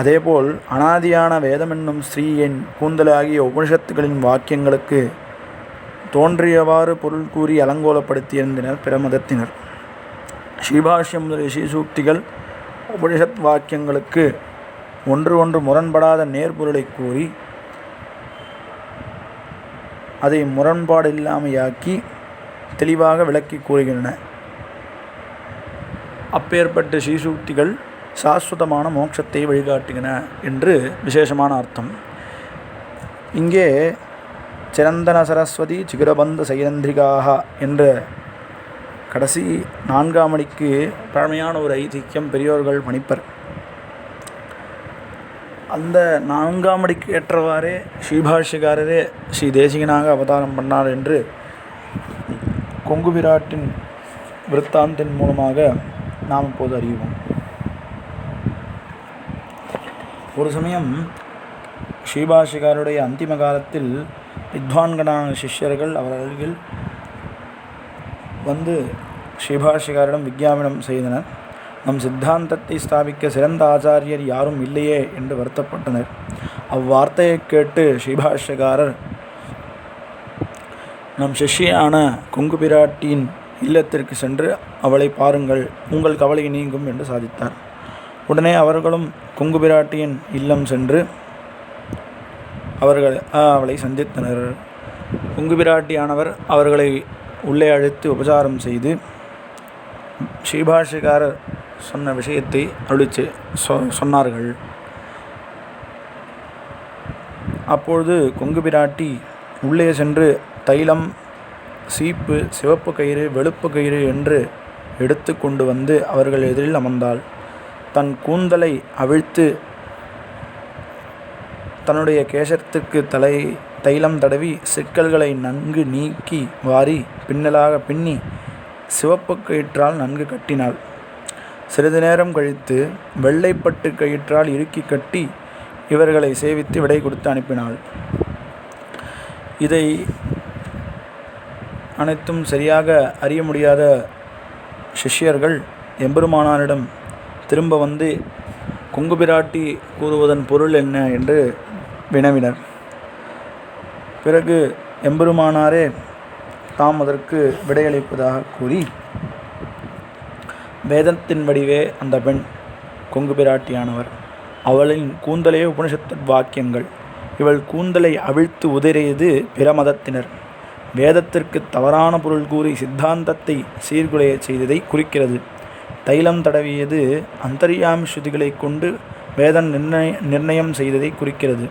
அதேபோல் அனாதியான வேதமென்னும் ஸ்ரீயின் கூந்தலாகிய உபனிஷத்துகளின் வாக்கியங்களுக்கு தோன்றியவாறு பொருள் கூறி அலங்கோலப்படுத்தியிருந்தனர் பிற மதத்தினர். ஸ்ரீபாஷ்யம் முதலிய ஸ்ரீசூக்திகள் உபனிஷத் வாக்கியங்களுக்கு ஒன்று முரண்படாத நேர்பொருளை கூறி அதை முரண்பாடில்லாமையாக்கி தெளிவாக விளக்கி கூறுகின்றன. அப்பேற்பட்ட ஸ்ரீசூக்திகள் சாஸ்வதமான மோட்சத்தை வழிகாட்டுகின்றன என்று விசேஷமான அர்த்தம். இங்கே சிரந்தன சரஸ்வதி சிகுரபந்த சைரந்திரிகாக என்ற கடைசி 4ஆம் அடிக்கு பழமையான ஒரு ஐதிக்கியம் பெரியோர்கள் பணிப்பர். அந்த 4ஆம் அடிக்கு ஏற்றவாறே ஸ்ரீபாஷ்யக்காரரே ஸ்ரீ தேசிகனாக அவதாரம் பண்ணார் என்று கொங்கு விராட்டின் விருத்தாந்தின் மூலமாக நாம் இப்போது அறிவோம். ஒரு சமயம் ஸ்ரீபாஷ்யக்காருடைய அந்திம காலத்தில் வித்வான்களான சிஷ்யர்கள் அவர் அருகில் வந்து ஸ்ரீபாஷ்யக்காரிடம் விஞ்ஞாபனம் செய்தனர். நம் சித்தாந்தத்தை ஸ்தாபிக்க சிறந்த ஆச்சாரியர் யாரும் இல்லையே என்று வருத்தப்பட்டனர். அவ்வார்த்தையை கேட்டு ஸ்ரீபாஷ்யக்காரர் நம் சிஷ்யான கொங்கு பிராட்டியின் இல்லத்திற்கு சென்று அவளை பாருங்கள், உங்கள் கவலை நீங்கும் என்று சாதித்தார். உடனே அவர்களும் கொங்கு பிராட்டியின் இல்லம் சென்று அவளை சந்தித்தனர். கொங்கு பிராட்டியானவர் அவர்களை உள்ளே அழைத்து உபசாரம் செய்து ஸ்ரீபாஷ்யக்காரர் சொன்ன விஷயத்தை அருளிச்சு சொன்னார்கள். அப்பொழுது கொங்கு பிராட்டி உள்ளே சென்று தைலம், சீப்பு, சிவப்பு கயிறு, வெளுப்பு கயிறு என்று எடுத்து கொண்டு வந்து அவர்கள் எதிரில் அமர்ந்தாள். தன் கூந்தலை அவிழ்த்து தன்னுடைய கேசத்துக்கு தைலம் தடவி சிக்கல்களை நன்கு நீக்கி வாரி பின்னலாக பின்னி சிவப்பு கயிற்றால் நன்கு கட்டினாள். சிறிது நேரம் கழித்து வெள்ளைப்பட்டு கயிற்றால் இறுக்கி கட்டி இவர்களை சேவித்து விடை கொடுத்து அனுப்பினாள். இதை அனைத்தும் சரியாக அறிய முடியாத சிஷ்யர்கள் எம்பெருமானாரிடம் திரும்ப வந்து கொங்கு பிராட்டி கூறுவதன் பொருள் என்ன என்று வினவினர். பிறகு எம்பெருமானாரே தாம் அதற்கு விடையளிப்பதாக கூறி, வேதத்தின் வடிவே அந்த பெண் கொங்கு பிராட்டியானவர். அவளின் கூந்தலே உபனிஷத்து வாக்கியங்கள். இவள் கூந்தலை அவிழ்த்து உதறியது பிற மதத்தினர். வேதத்திற்கு தவறான பொருள் கூறி சித்தாந்தத்தை சீர்குலைய செய்ததை குறிக்கிறது. தைலம் தடவியது அந்தர்யாமி ஸ்ருதிகளை கொண்டு வேதம் நிர்ணயம் செய்ததை குறிக்கிறது.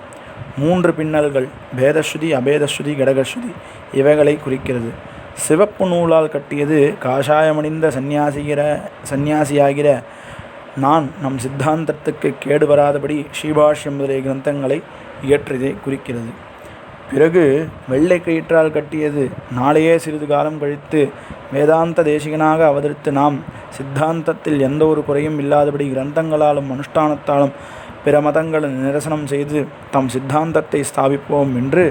3 பின்னல்கள் பேதஸ்ருதி, அபேதஸ்ருதி, கடகஸ்ருதி இவைகளை குறிக்கிறது. சிவப்பு நூலால் கட்டியது காஷாயமணிந்த சந்நியாசியாகிற நான் நம் சித்தாந்தத்துக்கு கேடு வராதபடி ஸ்ரீபாஷ்யம் முதலிய கிரந்தங்களை இயற்றியதை குறிக்கிறது. பிறகு வெள்ளை கயிற்றால் கட்டியது நாளையே சிறிது காலம் கழித்து வேதாந்த தேசிகனாக அவதரித்து நாம் சித்தாந்தத்தில் எந்த ஒரு குறையும் இல்லாதபடி கிரந்தங்களாலும் அனுஷ்டானத்தாலும் பிற மதங்களை நிரசனம் செய்து தம் சித்தாந்தத்தை ஸ்தாபிப்போம் என்று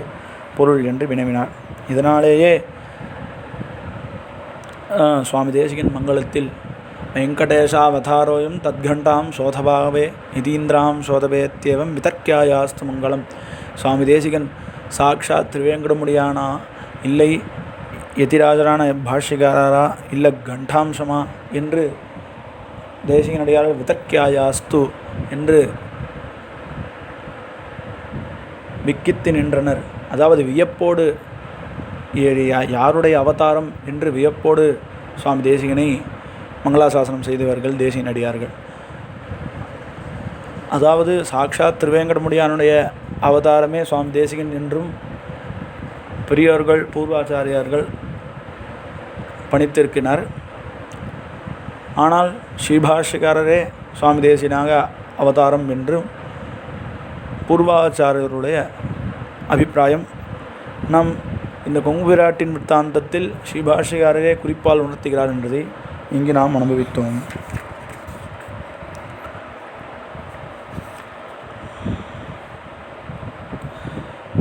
பொருள் என்று வினவினார். இதனாலேயே சுவாமி தேசிகன் மங்களத்தில் வெங்கடேஷாவதாரோயம் தத்கண்டாம் சோதபாகவே நிதீந்திராம் சோதபேத்தியவம் விதர்க்கியாயாஸ்து மங்களம். சுவாமி தேசிகன் சாக்ஷாத் திருவேங்கடமுடியானா, இல்லை யதிராஜரான பாஷ்யகாரரா, இல்லை கண்டாம்சமா என்று தேசிகனடியார்கள் விதர்க்கியாயாஸ்து என்று விக்கித்து நின்றனர். அதாவது வியப்போடு யாருடைய அவதாரம் என்று வியப்போடு சுவாமி தேசிகனை மங்களாசாசனம் செய்தவர்கள் தேசிகனடியார்கள். அதாவது சாக்ஷாத் திருவேங்கடமுடியானுடைய அவதாரமே சுவாமி தேசிகன் என்றும் பெரியோர்கள் பூர்வாச்சாரியார்கள் பணித்திருக்கிறார். ஆனால் ஸ்ரீபாஷ்யக்காரரே சுவாமி தேசிகனாக அவதாரம் என்றும் பூர்வாச்சாரியருடைய அபிப்பிராயம். நம் இந்த கொங்கு பிராட்டின் விற்த்தாந்தத்தில் ஸ்ரீபாஷ்யக்காரரே குறிப்பால் உணர்த்துகிறார் என்பதை இங்கு நாம் அனுபவித்தோம்.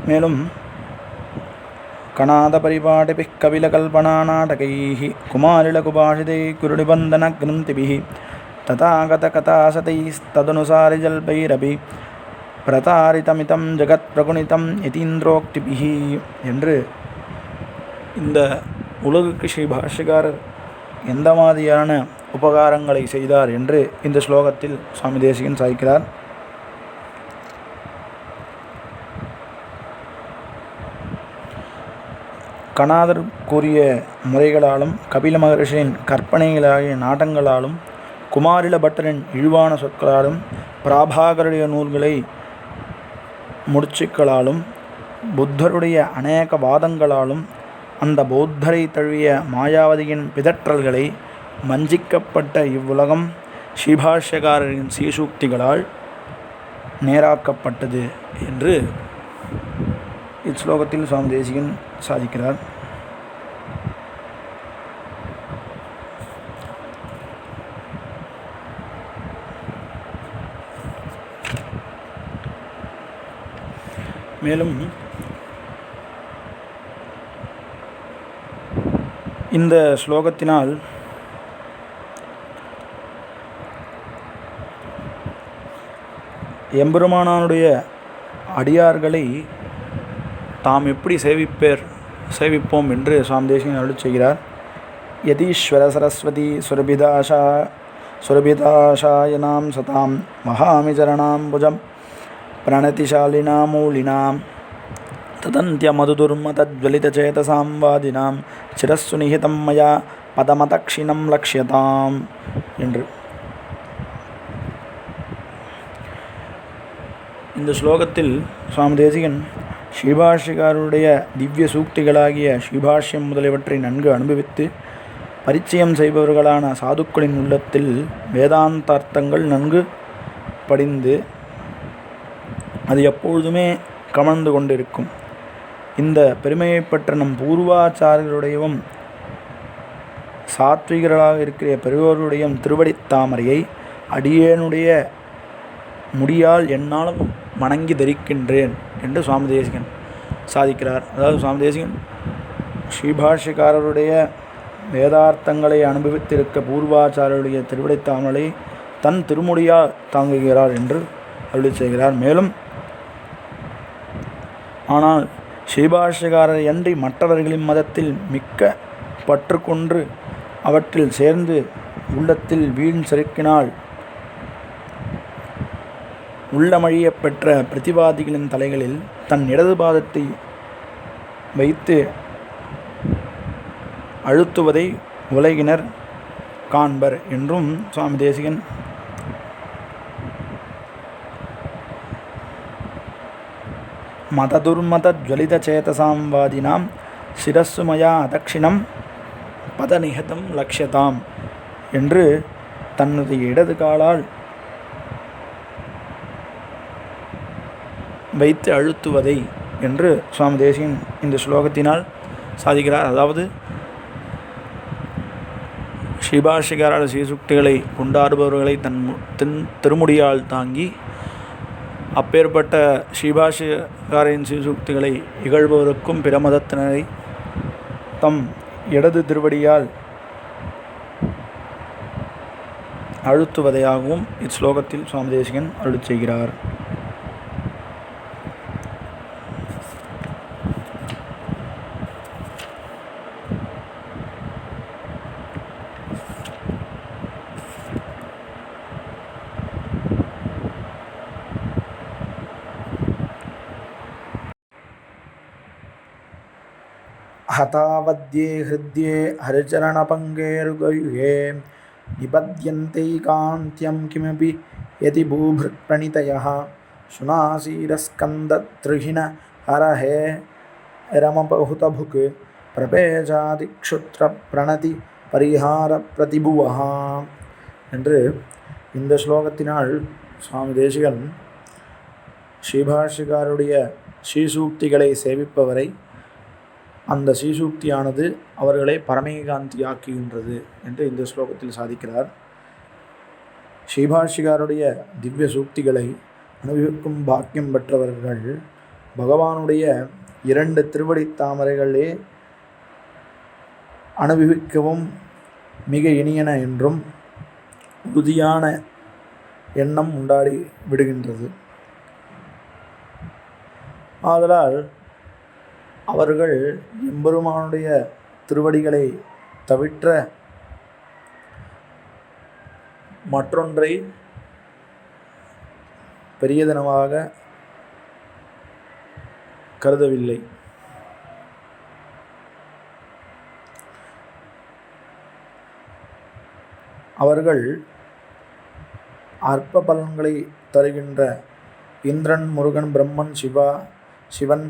மேலும் கணாத பரிபாடிபி கபில கல்பனா நாடகைஹி குமாரில குபாஷிதை குருடிபந்தன கிருந்திபிஹி ததாகத கதாசதைஸ்ததனுசாரி ஜல்பைரபி பிரதாரிதமிதம் ஜகத் பிரகுணிதம் யதீந்திரோக்திபிஹி என்று இந்த உலகுக்கு ஸ்ரீ பாஷ்யக்காரர் எந்த மாதிரியான உபகாரங்களை செய்தார் என்று இந்த ஸ்லோகத்தில் சுவாமி தேசிகன் சாய்க்கிறார். கணாதர் கூறிய முறைகளாலும் கபில மகர்ஷியின் கற்பனைகளாகிய நாட்டங்களாலும் குமாரில பட்டரின் இழிவான சொற்களாலும் பிராபாகருடைய நூல்களை முடிச்சுக்களாலும் புத்தருடைய அநேக வாதங்களாலும் அந்த பௌத்தரை தழுவிய மாயாவதியின் பிதற்றல்களை வஞ்சிக்கப்பட்ட இவ்வுலகம் ஸ்ரீபாஷ்யக்காரரின் சீசூக்திகளால் நேராக்கப்பட்டது என்று இஸ்லோகத்தில் சுவாமி தேசிகன் சாதிக்கிறார். மேலும் இந்த ஸ்லோகத்தினால் எம்பெருமானானுடைய அடியார்களை தாம் எப்படி சேவிப்போம் என்று சுவாமி தேசிகன் அருளிச் செய்கிறார். யதீஸ்வர சரஸ்வதி சுரபிதாஷாயனாம் சதாம் மகாமி சரணாம்புஜம் பிரணதிசாலினாமூலினாம் ததந்தியமதுதுர்மதஜ்வலிதச்சேதசாம் வாதினாம் சிரஸ்ஸு நிஹிதம் மயா பதமதக்ஷிணம் லக்ஷ்யதாம் என்று. இந்த ஸ்லோகத்தில் சுவாமி தேசிகன் ஸ்ரீபாஷ்யக்காரருடைய திவ்ய சூக்திகளாகிய ஸ்ரீபாஷ்யம் முதலியவற்றை நன்கு அனுபவித்து பரிச்சயம் செய்பவர்களான சாதுக்களின் உள்ளத்தில் வேதாந்தார்த்தங்கள் நன்கு படிந்து அது எப்பொழுதுமே கமழ்ந்து கொண்டிருக்கும். இந்த பெருமையை பெற்ற நம் பூர்வாச்சாரியருடையவும் சாத்விகர்களாக இருக்கிற பெரியோருடைய திருவடி தாமரையை அடியேனுடைய முடியால் என்னாலும் வணங்கி தரிக்கின்றேன் என்று சுவாமி தேசிகன் சாதிக்கிறார். அதாவது சுவாமி தேசிகன் ஸ்ரீபாஷ்யக்காரருடைய வேதார்த்தங்களை அனுபவித்திருக்க பூர்வாச்சாரியருடைய திருவிடை தாமரை தன் திருமுடியால் தாங்குகிறார் என்று அருளி செய்கிறார். மேலும் ஆனால் ஸ்ரீபாஷ்யக்காரர் அன்றி மற்றவர்களின் மதத்தில் மிக்க பற்று கொன்று அவற்றில் சேர்ந்து உள்ளத்தில் வீண் செருக்கினால் உள்ளமழிய பெற்ற பிரதிவாதிகளின் தலைகளில் தன் இடது பாதத்தை வைத்து அழுத்துவதை உலகினர் காண்பர் என்றும் சுவாமி தேசிகன் மததுர்மத ஜ்வலித சேதசாம்வாதினாம் சிரஸ்ஸுமயா அதக்ஷிணம் பதநிகதம் லக்ஷதாம் என்று தன்னுடைய இடது காலால் வைத்து அழுத்துவதை என்று சுவாமி தேசிகன் இந்த ஸ்லோகத்தினால் சாதிக்கிறார். அதாவது ஸ்ரீபாஷ்யக்காரர் ஸ்ரீசுக்திகளை கொண்டாடுபவர்களை தன் திருமுடியால் தாங்கி அப்பேற்பட்ட ஸ்ரீபாஷ்யக்காரின் ஸ்ரீசுக்திகளை இகழ்பவருக்கும் பிற மதத்தினரை தம் இடது திருவடியால் அழுத்துவதையாகவும் இஸ்லோகத்தில் சுவாமி தேசிகன் அருளிச் செய்கிறார். हतावद्ये हृद्ये हरिचरणपङ्केरुगयुगे निपद्यन्तेकान्त्यं किमपि यदि भूभृत्प्रणितयः शुनासीरस्कन्दत्रिहिण हरहे रमबहुतभुक् பிரபேஜாதிக்ஷுத்ரப்ரணதி பரிஹார பிரதிபுவஹ என்று இந்த ஸ்லோகத்தினால் சுவாமி தேசிகன் ஸ்ரீபாஷ்யக்காரருடைய ஸ்ரீசூக்திகளை சேவிப்பவரை அந்த ஸ்ரீசூக்தியானது அவர்களை பரமேகாந்தியாக்குகின்றது என்று இந்த ஸ்லோகத்தில் சாதிக்கிறார். ஸ்ரீபாஷ்யக்காரருடைய திவ்ய சூக்திகளை அனுபவிக்கும் பாக்கியம் பெற்றவர்கள் பகவானுடைய 2 திருவடி தாமரைகளே அனுபவிக்கவும் மிக இனியன என்றும் உறுதியான எண்ணம் உண்டாடி விடுகின்றது. ஆதலால் அவர்கள் எம்பெருமானுடைய திருவடிகளை தவிற்ற மற்றொன்றை பெரியதனமாக கருதவில்லை. அவர்கள் அற்ப பலன்களை தருகின்ற இந்திரன், முருகன், பிரம்மன், சிவன்,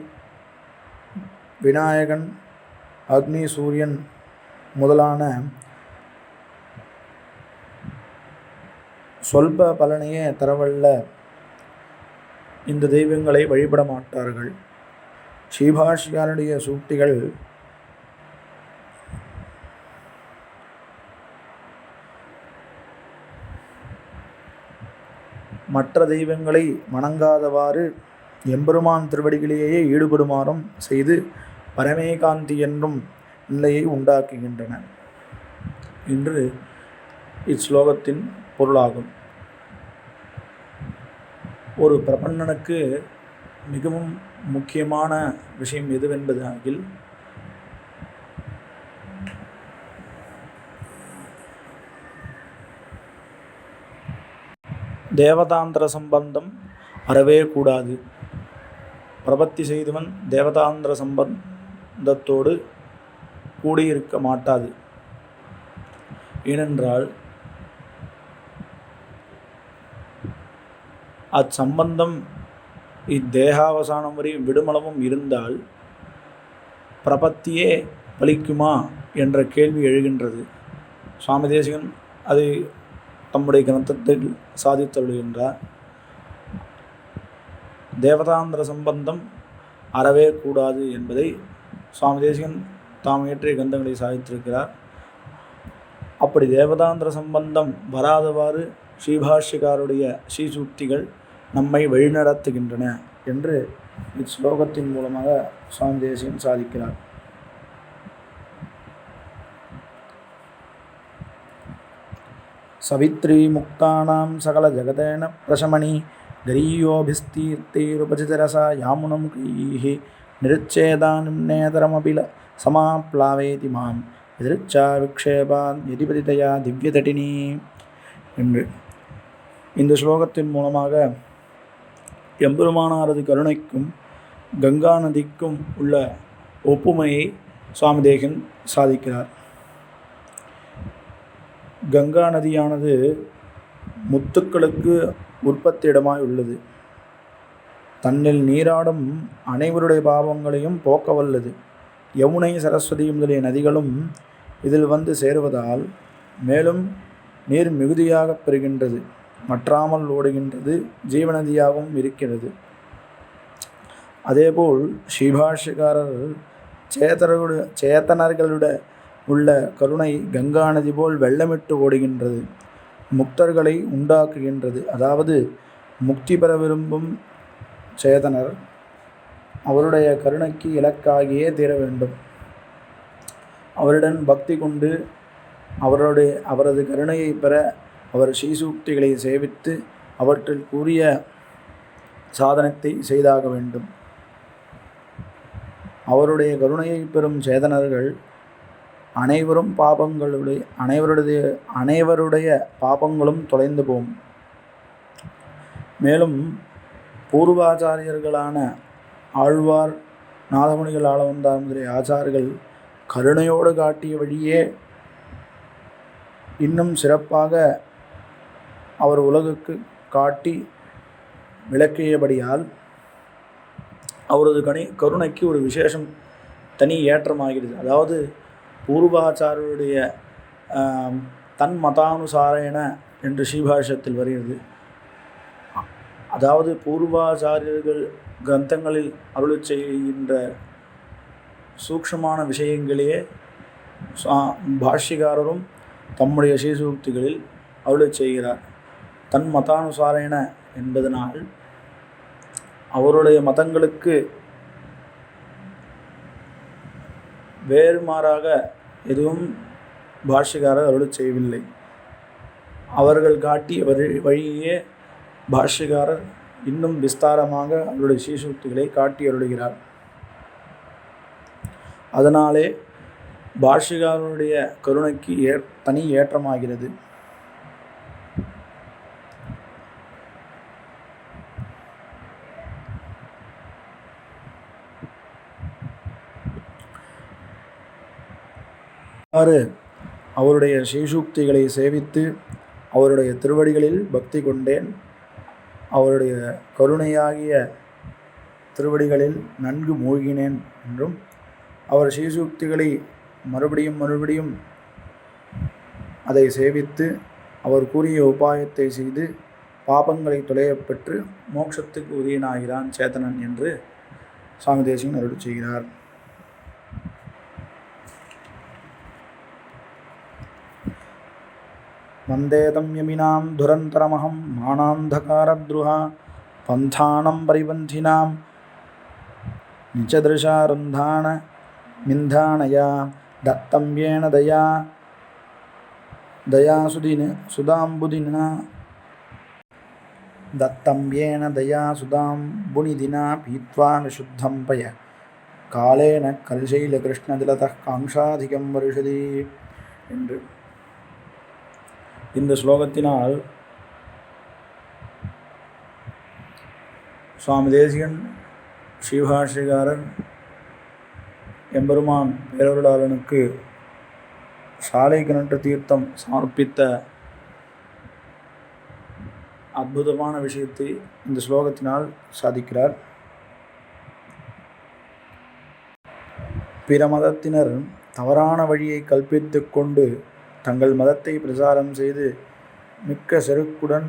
விநாயகன், அக்னி, சூரியன் முதலான சொல்ப பலனையே தரவல்ல இந்த தெய்வங்களை வழிபட மாட்டார்கள். ஸ்ரீபாஷ்யக்காரருடைய சூக்திகள் மற்ற தெய்வங்களை வணங்காதவாறு எம்பெருமான் திருவடிகளிலேயே ஈடுபடுமாறும் செய்து பரமேகாந்தி என்னும் நிலையை உண்டாக்குகின்றன என்று இஸ்லோகத்தின் பொருளாகும். ஒரு பிரபன்னனுக்கு மிகவும் முக்கியமான விஷயம் எதுவென்பதாகில் தேவதாந்திர சம்பந்தம் அறவே கூடாது. பிரபத்தி செய்தவன் தேவதாந்திர சம்பந்தத்தோடு கூடியிருக்க மாட்டாது. ஏனென்றால் அச்சம்பந்தம் இத்தேகாவசானம் வரை விடுமளவும் இருந்தால் பிரபத்தியே பலிக்குமா என்ற கேள்வி எழுகின்றது. சுவாமி தேசிகன் அதை தம்முடைய கிரந்தத்தில் சாதித்தருள்கின்றார். தேவதாந்திர சம்பந்தம் அறவே கூடாது என்பதை சுவாமி தேசிகன் தாம் இயற்றிய கிரந்தங்களை சாதித்திருக்கிறார். அப்படி தேவதாந்திர சம்பந்தம் வராதவாறு ஸ்ரீபாஷ்யக்காருடைய ஸ்ரீசூக்திகள் நம்மை வழிநடத்துகின்றன என்று இஸ்லோகத்தின் மூலமாக சுவாமி தேசிகன் சாதிக்கிறார். சவித்ரி முக்தானாம் சகல ஜகதேன பிரசமணி கரீயோபிஸ்தீர்த்தைருபசிதரசா யாமுனமுகைः நிருச்சேதானிம்னேதரமபில சமாப்ளாவேதி மாம் எதிர்ச்சா விக்ஷேபான் எதிபதிதயா திவ்யதட்டினி என்று இந்த ஸ்லோகத்தின் மூலமாக எம்பெருமானாரது கருணைக்கும் கங்கா நதிக்கும் உள்ள ஒப்புமையை சுவாமி தேசிகன் சாதிக்கிறார். கங்கா நதியானது முத்துக்களுக்கு உற்பத்தி இடமாய் உள்ளது. தன்னில் நீராடும் அனைவருடைய பாவங்களையும் போக்க வல்லது. யமுனை, சரஸ்வதி முதலிய நதிகளும் இதில் வந்து சேருவதால் மேலும் நீர் மிகுதியாக பெறுகின்றது, மற்றாமல் ஓடுகின்றது, ஜீவநதியாகவும் இருக்கிறது. அதேபோல் ஸ்ரீபாஷ்யக்காரர் சேத்தனர்களுடைய உள்ள கருணை கங்கா நதி போல் வெள்ளமிட்டு ஓடுகின்றது, முக்தர்களை உண்டாக்குகின்றது. அதாவது முக்தி பெற விரும்பும் சேதனர் அவருடைய கருணைக்கு இலக்காகியே தீர வேண்டும். அவருடன் பக்தி கொண்டு அவரது கருணையை பெற அவர் ஸ்ரீசூக்திகளை சேவித்து அவற்றில் கூறிய சாதனத்தை செய்தாக வேண்டும். அவருடைய கருணையை பெறும் சேதனர்கள் அனைவருடைய பாபங்களும் தொலைந்து போகும். மேலும் பூர்வாச்சாரியர்களான ஆழ்வார், நாதமுனிகள், ஆளவந்தார் முதலிய ஆச்சார்கள் கருணையோடு காட்டிய வழியே இன்னும் சிறப்பாக அவர் உலகுக்கு காட்டி விளக்கியபடியால் அவரது கருணைக்கு ஒரு விசேஷம் தனி ஏற்றமாகிறது. அதாவது பூர்வாச்சாரியருடைய தன் மதானுசாரேன என்று ஸ்ரீபாஷ்யத்தில் வருகிறது. அதாவது பூர்வாச்சாரியர்கள் கிரந்தங்களில் அருளச் செய்கின்ற சூக்ஷ்மமான விஷயங்களையே பாஷ்யக்காரரும் தம்முடைய ஸ்ரீசூக்திகளில் அருளச் செய்கிறார். தன் மதானுசாரேன என்பதனால் அவருடைய மதங்களுக்கு வேறு மாறாக எதுவும் பாஷ்யக்காரர் அருளச் செய்யவில்லை. அவர்கள் காட்டிய வழியே பாஷ்யக்காரர் இன்னும் விஸ்தாரமாக அவருடைய ஸ்ரீசூக்திகளை காட்டி அருளுகிறார். அதனாலே பாஷ்யக்காரருடைய கருணைக்கு தனி ஏற்றமாகிறது. அவருடைய ஸ்ரீசூக்திகளை சேவித்து அவருடைய திருவடிகளில் பக்தி கொண்டேன். அவருடைய கருணையாகிய திருவடிகளில் நன்கு மூழ்கினேன் என்றும், அவர் ஸ்ரீசூக்திகளை மறுபடியும் அதை சேவித்து அவர் கூறிய உபாயத்தை செய்து பாபங்களை தொலையப் பெற்று மோட்சத்துக்கு உரியனாகிறான் சேத்தனன் என்று சுவாமி தேசிகன் அருள் செய்கிறார். வந்தேதம் யமினாம் துரந்தரமஹம் மானாந்தகாரத்ருஹா பந்தானம் பரிபந்தினாம் நிச்சதிருஷா ருந்தான மிந்தானயா தத்தம் ஏன தயா சுதாம்புனிதினா பீத்வா விசுத்தம் பய காலேன கல்சைல கிருஷ்ணதிலதः காங்ஷாதிகம் வருஷதி என்று இந்த ஸ்லோகத்தினால் சுவாமி தேசிகன் ஸ்ரீபாஷ்யக்காரர் எம்பெருமான் பேரருளாளனுக்கு சாலை கிணற்று தீர்த்தம் சமர்ப்பித்த அற்புதமான விஷயத்தை இந்த ஸ்லோகத்தினால் சாதிக்கிறார். பிற மதத்தினர் தவறான வழியை கற்பித்து கொண்டு தங்கள் மதத்தை பிரசாரம் செய்து மிக்க செருக்குடன்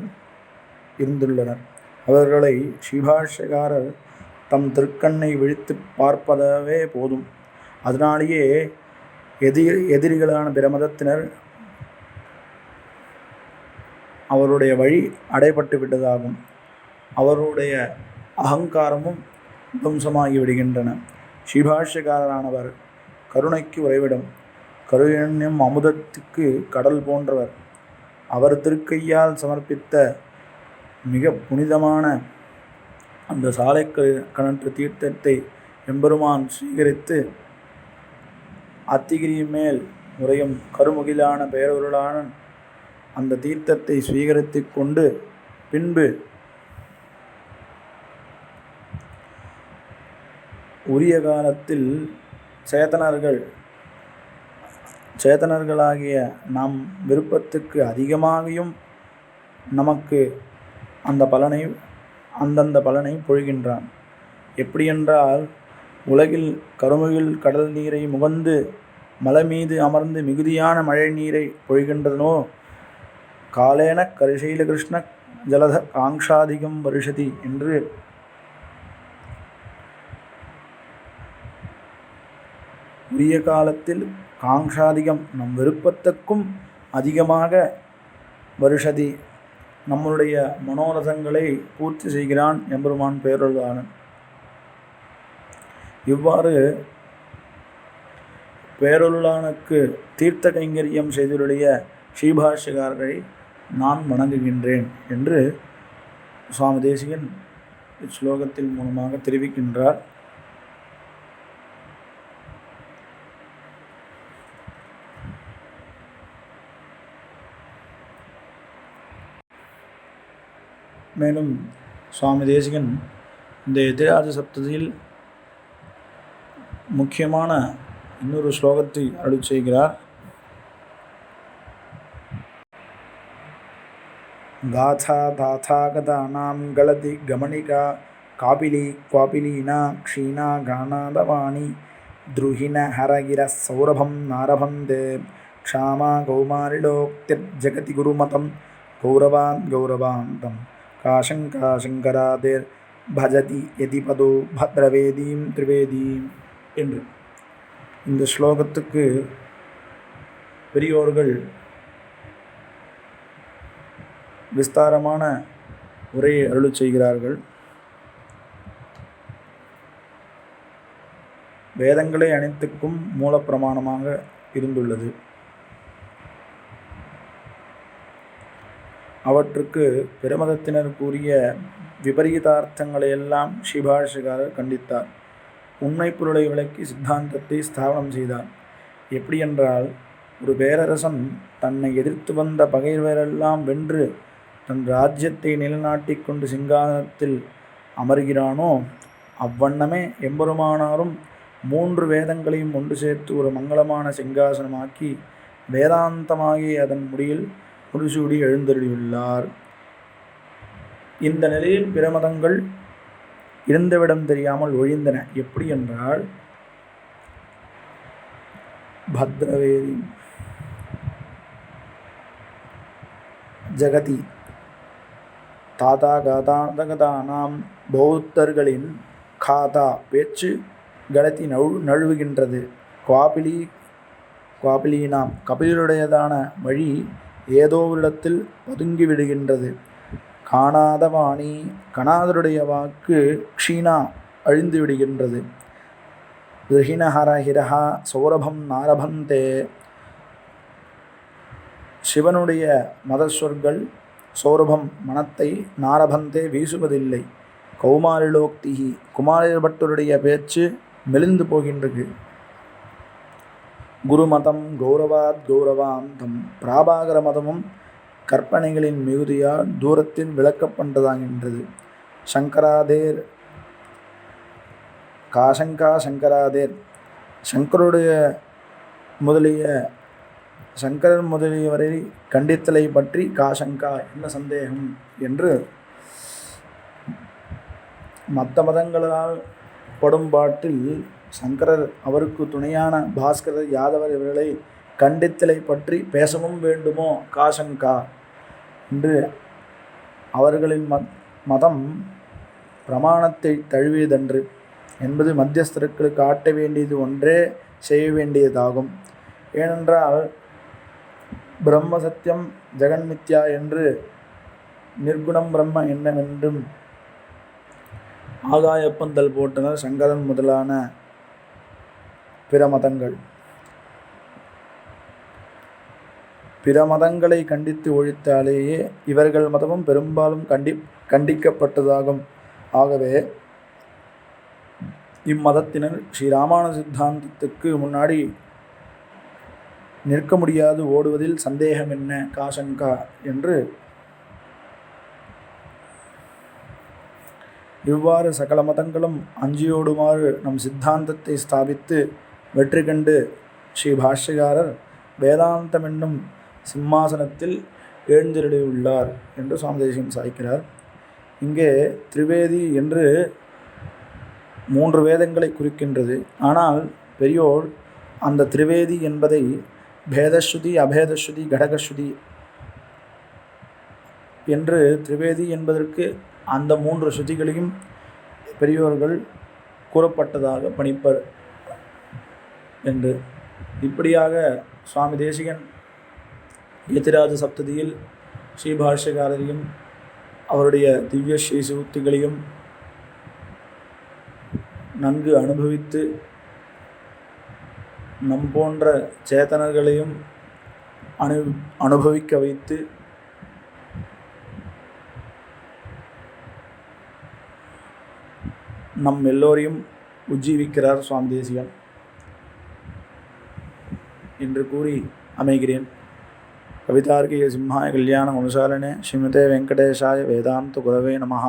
இருந்துள்ளனர். அவர்களை ஸ்ரீபாஷ்யக்காரர் தம் திருக்கண்ணை விழித்து பார்ப்பதவே போதும். அதனாலேயே எதிரிகளான பிற மதத்தினர் அவருடைய வழி அடைபட்டு விட்டதாகும். அவருடைய அகங்காரமும் துவம்சமாகி விடுகின்றன. ஸ்ரீபாஷ்யக்காரரானவர் கருணைக்கு உறைவிடம், கருணையும் அமுதத்துக்கு கடல் போன்றவர். அவர் திருக்கையால் சமர்ப்பித்த மிக புனிதமான அந்த சாலை கணற்று தீர்த்தத்தை எம்பெருமான் ஸ்வீகரித்து அத்திகிரி மேல் உறையும் கருமுகிலான பேரொருளான அந்த தீர்த்தத்தை ஸ்வீகரித்து கொண்டு பின்பு உரிய காலத்தில் சேத்தனர்களாகிய நாம் விருப்பத்துக்கு அதிகமாகியும் நமக்கு அந்தந்த பலனை பொழிகின்றான். எப்படியென்றால், உலகில் கருமுகில் கடல் நீரை முகந்து மலை மீது அமர்ந்து மிகுதியான மழை நீரை பொழிகின்றனோ, காலேன கரிசைல கிருஷ்ண ஜலத காங்ஷாதிகம் வருஷதி என்று உரிய காலத்தில் காங்ஷாதிகம் நம் விருப்பத்துக்கும் அதிகமாக வருஷதி நம்முடைய மனோரதங்களை பூர்த்தி செய்கிறான் எம்பெருமான் பேரொருளாளன். இவ்வாறு பேரொருளானுக்கு தீர்த்த கைங்கரியம் செய்துடைய ஸ்ரீபாஷ்யக்காரரை நான் வணங்குகின்றேன் என்று சுவாமி தேசிகன் இஸ்லோகத்தின் மூலமாக தெரிவிக்கின்றார். மேலும் சுவாமி தேசிகன் இந்த எதிராஜ சப்தத்தில் முக்கியமான இன்னொரு ஸ்லோகத்தை அருள் செய்கிறார். गाथा दाथागतानां गलति गमनिका कापिली क्वापिलीना क्षीणा गानादवाणी द्रुहिण हरगिरः सौरभं नारभन्ते क्षामा कौमारिलोक्तिर्जगति गुरुमतं गौरवान् गौरवान्तं काशङ्काशङ्करादेर्भजति यतिपदो भद्रवेदीं त्रिवेदीம் என்று இந்த ஸ்லோகத்துக்கு பெரியோர்கள் விஸ்தாரமான உரையை அருள் செய்கிறார்கள். வேதங்களே அனைத்துக்கும் மூலப்பிரமாணமாக இருந்துள்ளது. அவற்றுக்கு பிரமதத்தினர் கூறிய விபரீதார்த்தங்களையெல்லாம் ஸ்ரீபாஷ்யக்காரர் கண்டித்தார். உண்மை பொருளை விளக்கி சித்தாந்தத்தை ஸ்தாபனம் செய்தார். எப்படியென்றால், ஒரு பேரரசன் தன்னை எதிர்த்து வந்த பகைவரெல்லாம் வென்று தன் ராஜ்யத்தை நிலைநாட்டி கொண்டு சிங்காசனத்தில் அமர்கிறானோ, அவ்வண்ணமே எம்பெருமானாரும் 3 வேதங்களையும் ஒன்று சேர்த்து ஒரு மங்களமான சிங்காசனமாக்கி வேதாந்தமாகி அதன் முடியில் முடிசூடி எழுந்தருளியுள்ளார். இந்த நிலையில் பிற மதங்கள் இருந்தவிடம் தெரியாமல் ஒழிந்தன. எப்படி என்றால், பத்ரவேதி ஜகதி தாதா காதாந்தகதானாம் பௌத்தர்களின் காதா பேச்சு கலத்தி நழுவுகின்றது. குவாபிலீனாம் கபிலருடையதான வழி ஏதோ ஒரு இடத்தில் பதுங்கிவிடுகின்றது. காணாத வாணி கணாதருடைய வாக்கு க்ஷீணா அழிந்து விடுகின்றது. ரிஹிணஹரஹிரஹா சௌரபம் நாரபந்தே சிவனுடைய மதஸ்வர்கள் சௌரபம் மனத்தை நாரபந்தே வீசுவதில்லை. கௌமாரிலோக்திகி குமாரபட்டருடைய பேச்சு மெலிந்து போகின்றது. குருமதம் கௌரவாத் கௌரவாந்தம் பிராபாகர மதமும் கற்பனைகளின் மிகுதியால் தூரத்தில் விளக்கப்பட்டதாகின்றது. சங்கராதேர் காசங்கா சங்கராதேர் சங்கரர் முதலியவரை கண்டித்தலை பற்றி காசங்கா என்ன சந்தேகம் என்று மற்ற மதங்களால் படும் பாட்டில் சங்கரர் அவருக்கு துணையான பாஸ்கரர் யாதவர் இவர்களை கண்டித்தலை பற்றி பேசவும் வேண்டுமோ காசங்கா என்று அவர்களின் மதம் பிரமாணத்தை தழுவியதன்று என்பது மத்தியஸ்தருக்கு காட்ட வேண்டியது ஒன்றே செய்ய வேண்டியதாகும். ஏனென்றால் பிரம்ம சத்தியம் ஜெகன்மித்யா என்று நிர்குணம் பிரம்ம என்னவென்றும் ஆகாயப்பந்தல் போட்டனர் சங்கரன் முதலான பிற மதங்கள். பிற மதங்களை கண்டித்து ஒழித்தாலேயே இவர்கள் மதமும் பெரும்பாலும் கண்டிக்கப்பட்டதாகும். ஆகவே இம்மதத்தினர் ஸ்ரீராமானு சித்தாந்தத்துக்கு முன்னாடி நிற்க முடியாது, ஓடுவதில் சந்தேகம் என்ன, காசங்கா என்று இவ்வாறு சகல மதங்களும் அஞ்சியோடுமாறு நம் சித்தாந்தத்தை ஸ்தாபித்து வெற்றி கண்டு ஸ்ரீ பாஷ்யகாரர் வேதாந்தம் என்னும் சிம்மாசனத்தில் எழுந்தருளியுள்ளார் என்று சுவாமி தேசிகன் சாய்க்கிறார். இங்கே திரிவேதி என்று 3 வேதங்களை குறிக்கின்றது. ஆனால் பெரியோர் அந்த திரிவேதி என்பதை பேதஸ்ருதி, அபேதஸ்ருதி, கடகஸ்ருதி என்று திரிவேதி என்பதற்கு அந்த 3 ஸ்ருதிகளையும் பெரியோர்கள் கூறப்பட்டதாக பணிப்பர் என்று. இப்படியாக சுவாமி தேசிகன் யதிராஜ சப்ததியில் ஸ்ரீபாஷ்யகாரரையும் அவருடைய திவ்ய ஸ்ரீ சூக்திகளையும் நன்கு அனுபவித்து நம் போன்ற சேத்தனர்களையும் அனுபவிக்க வைத்து நம் எல்லோரையும் உஜ்ஜீவிக்கிறார் சுவாமி தேசிகன் என்று கூறி அமைகிறேன். கவிதார்க்கிக சிம்ஹாய கல்யாண குணசாலினே ஸ்ரீமதே வெங்கடேஷாய வேதாந்த குரவே நமஹ.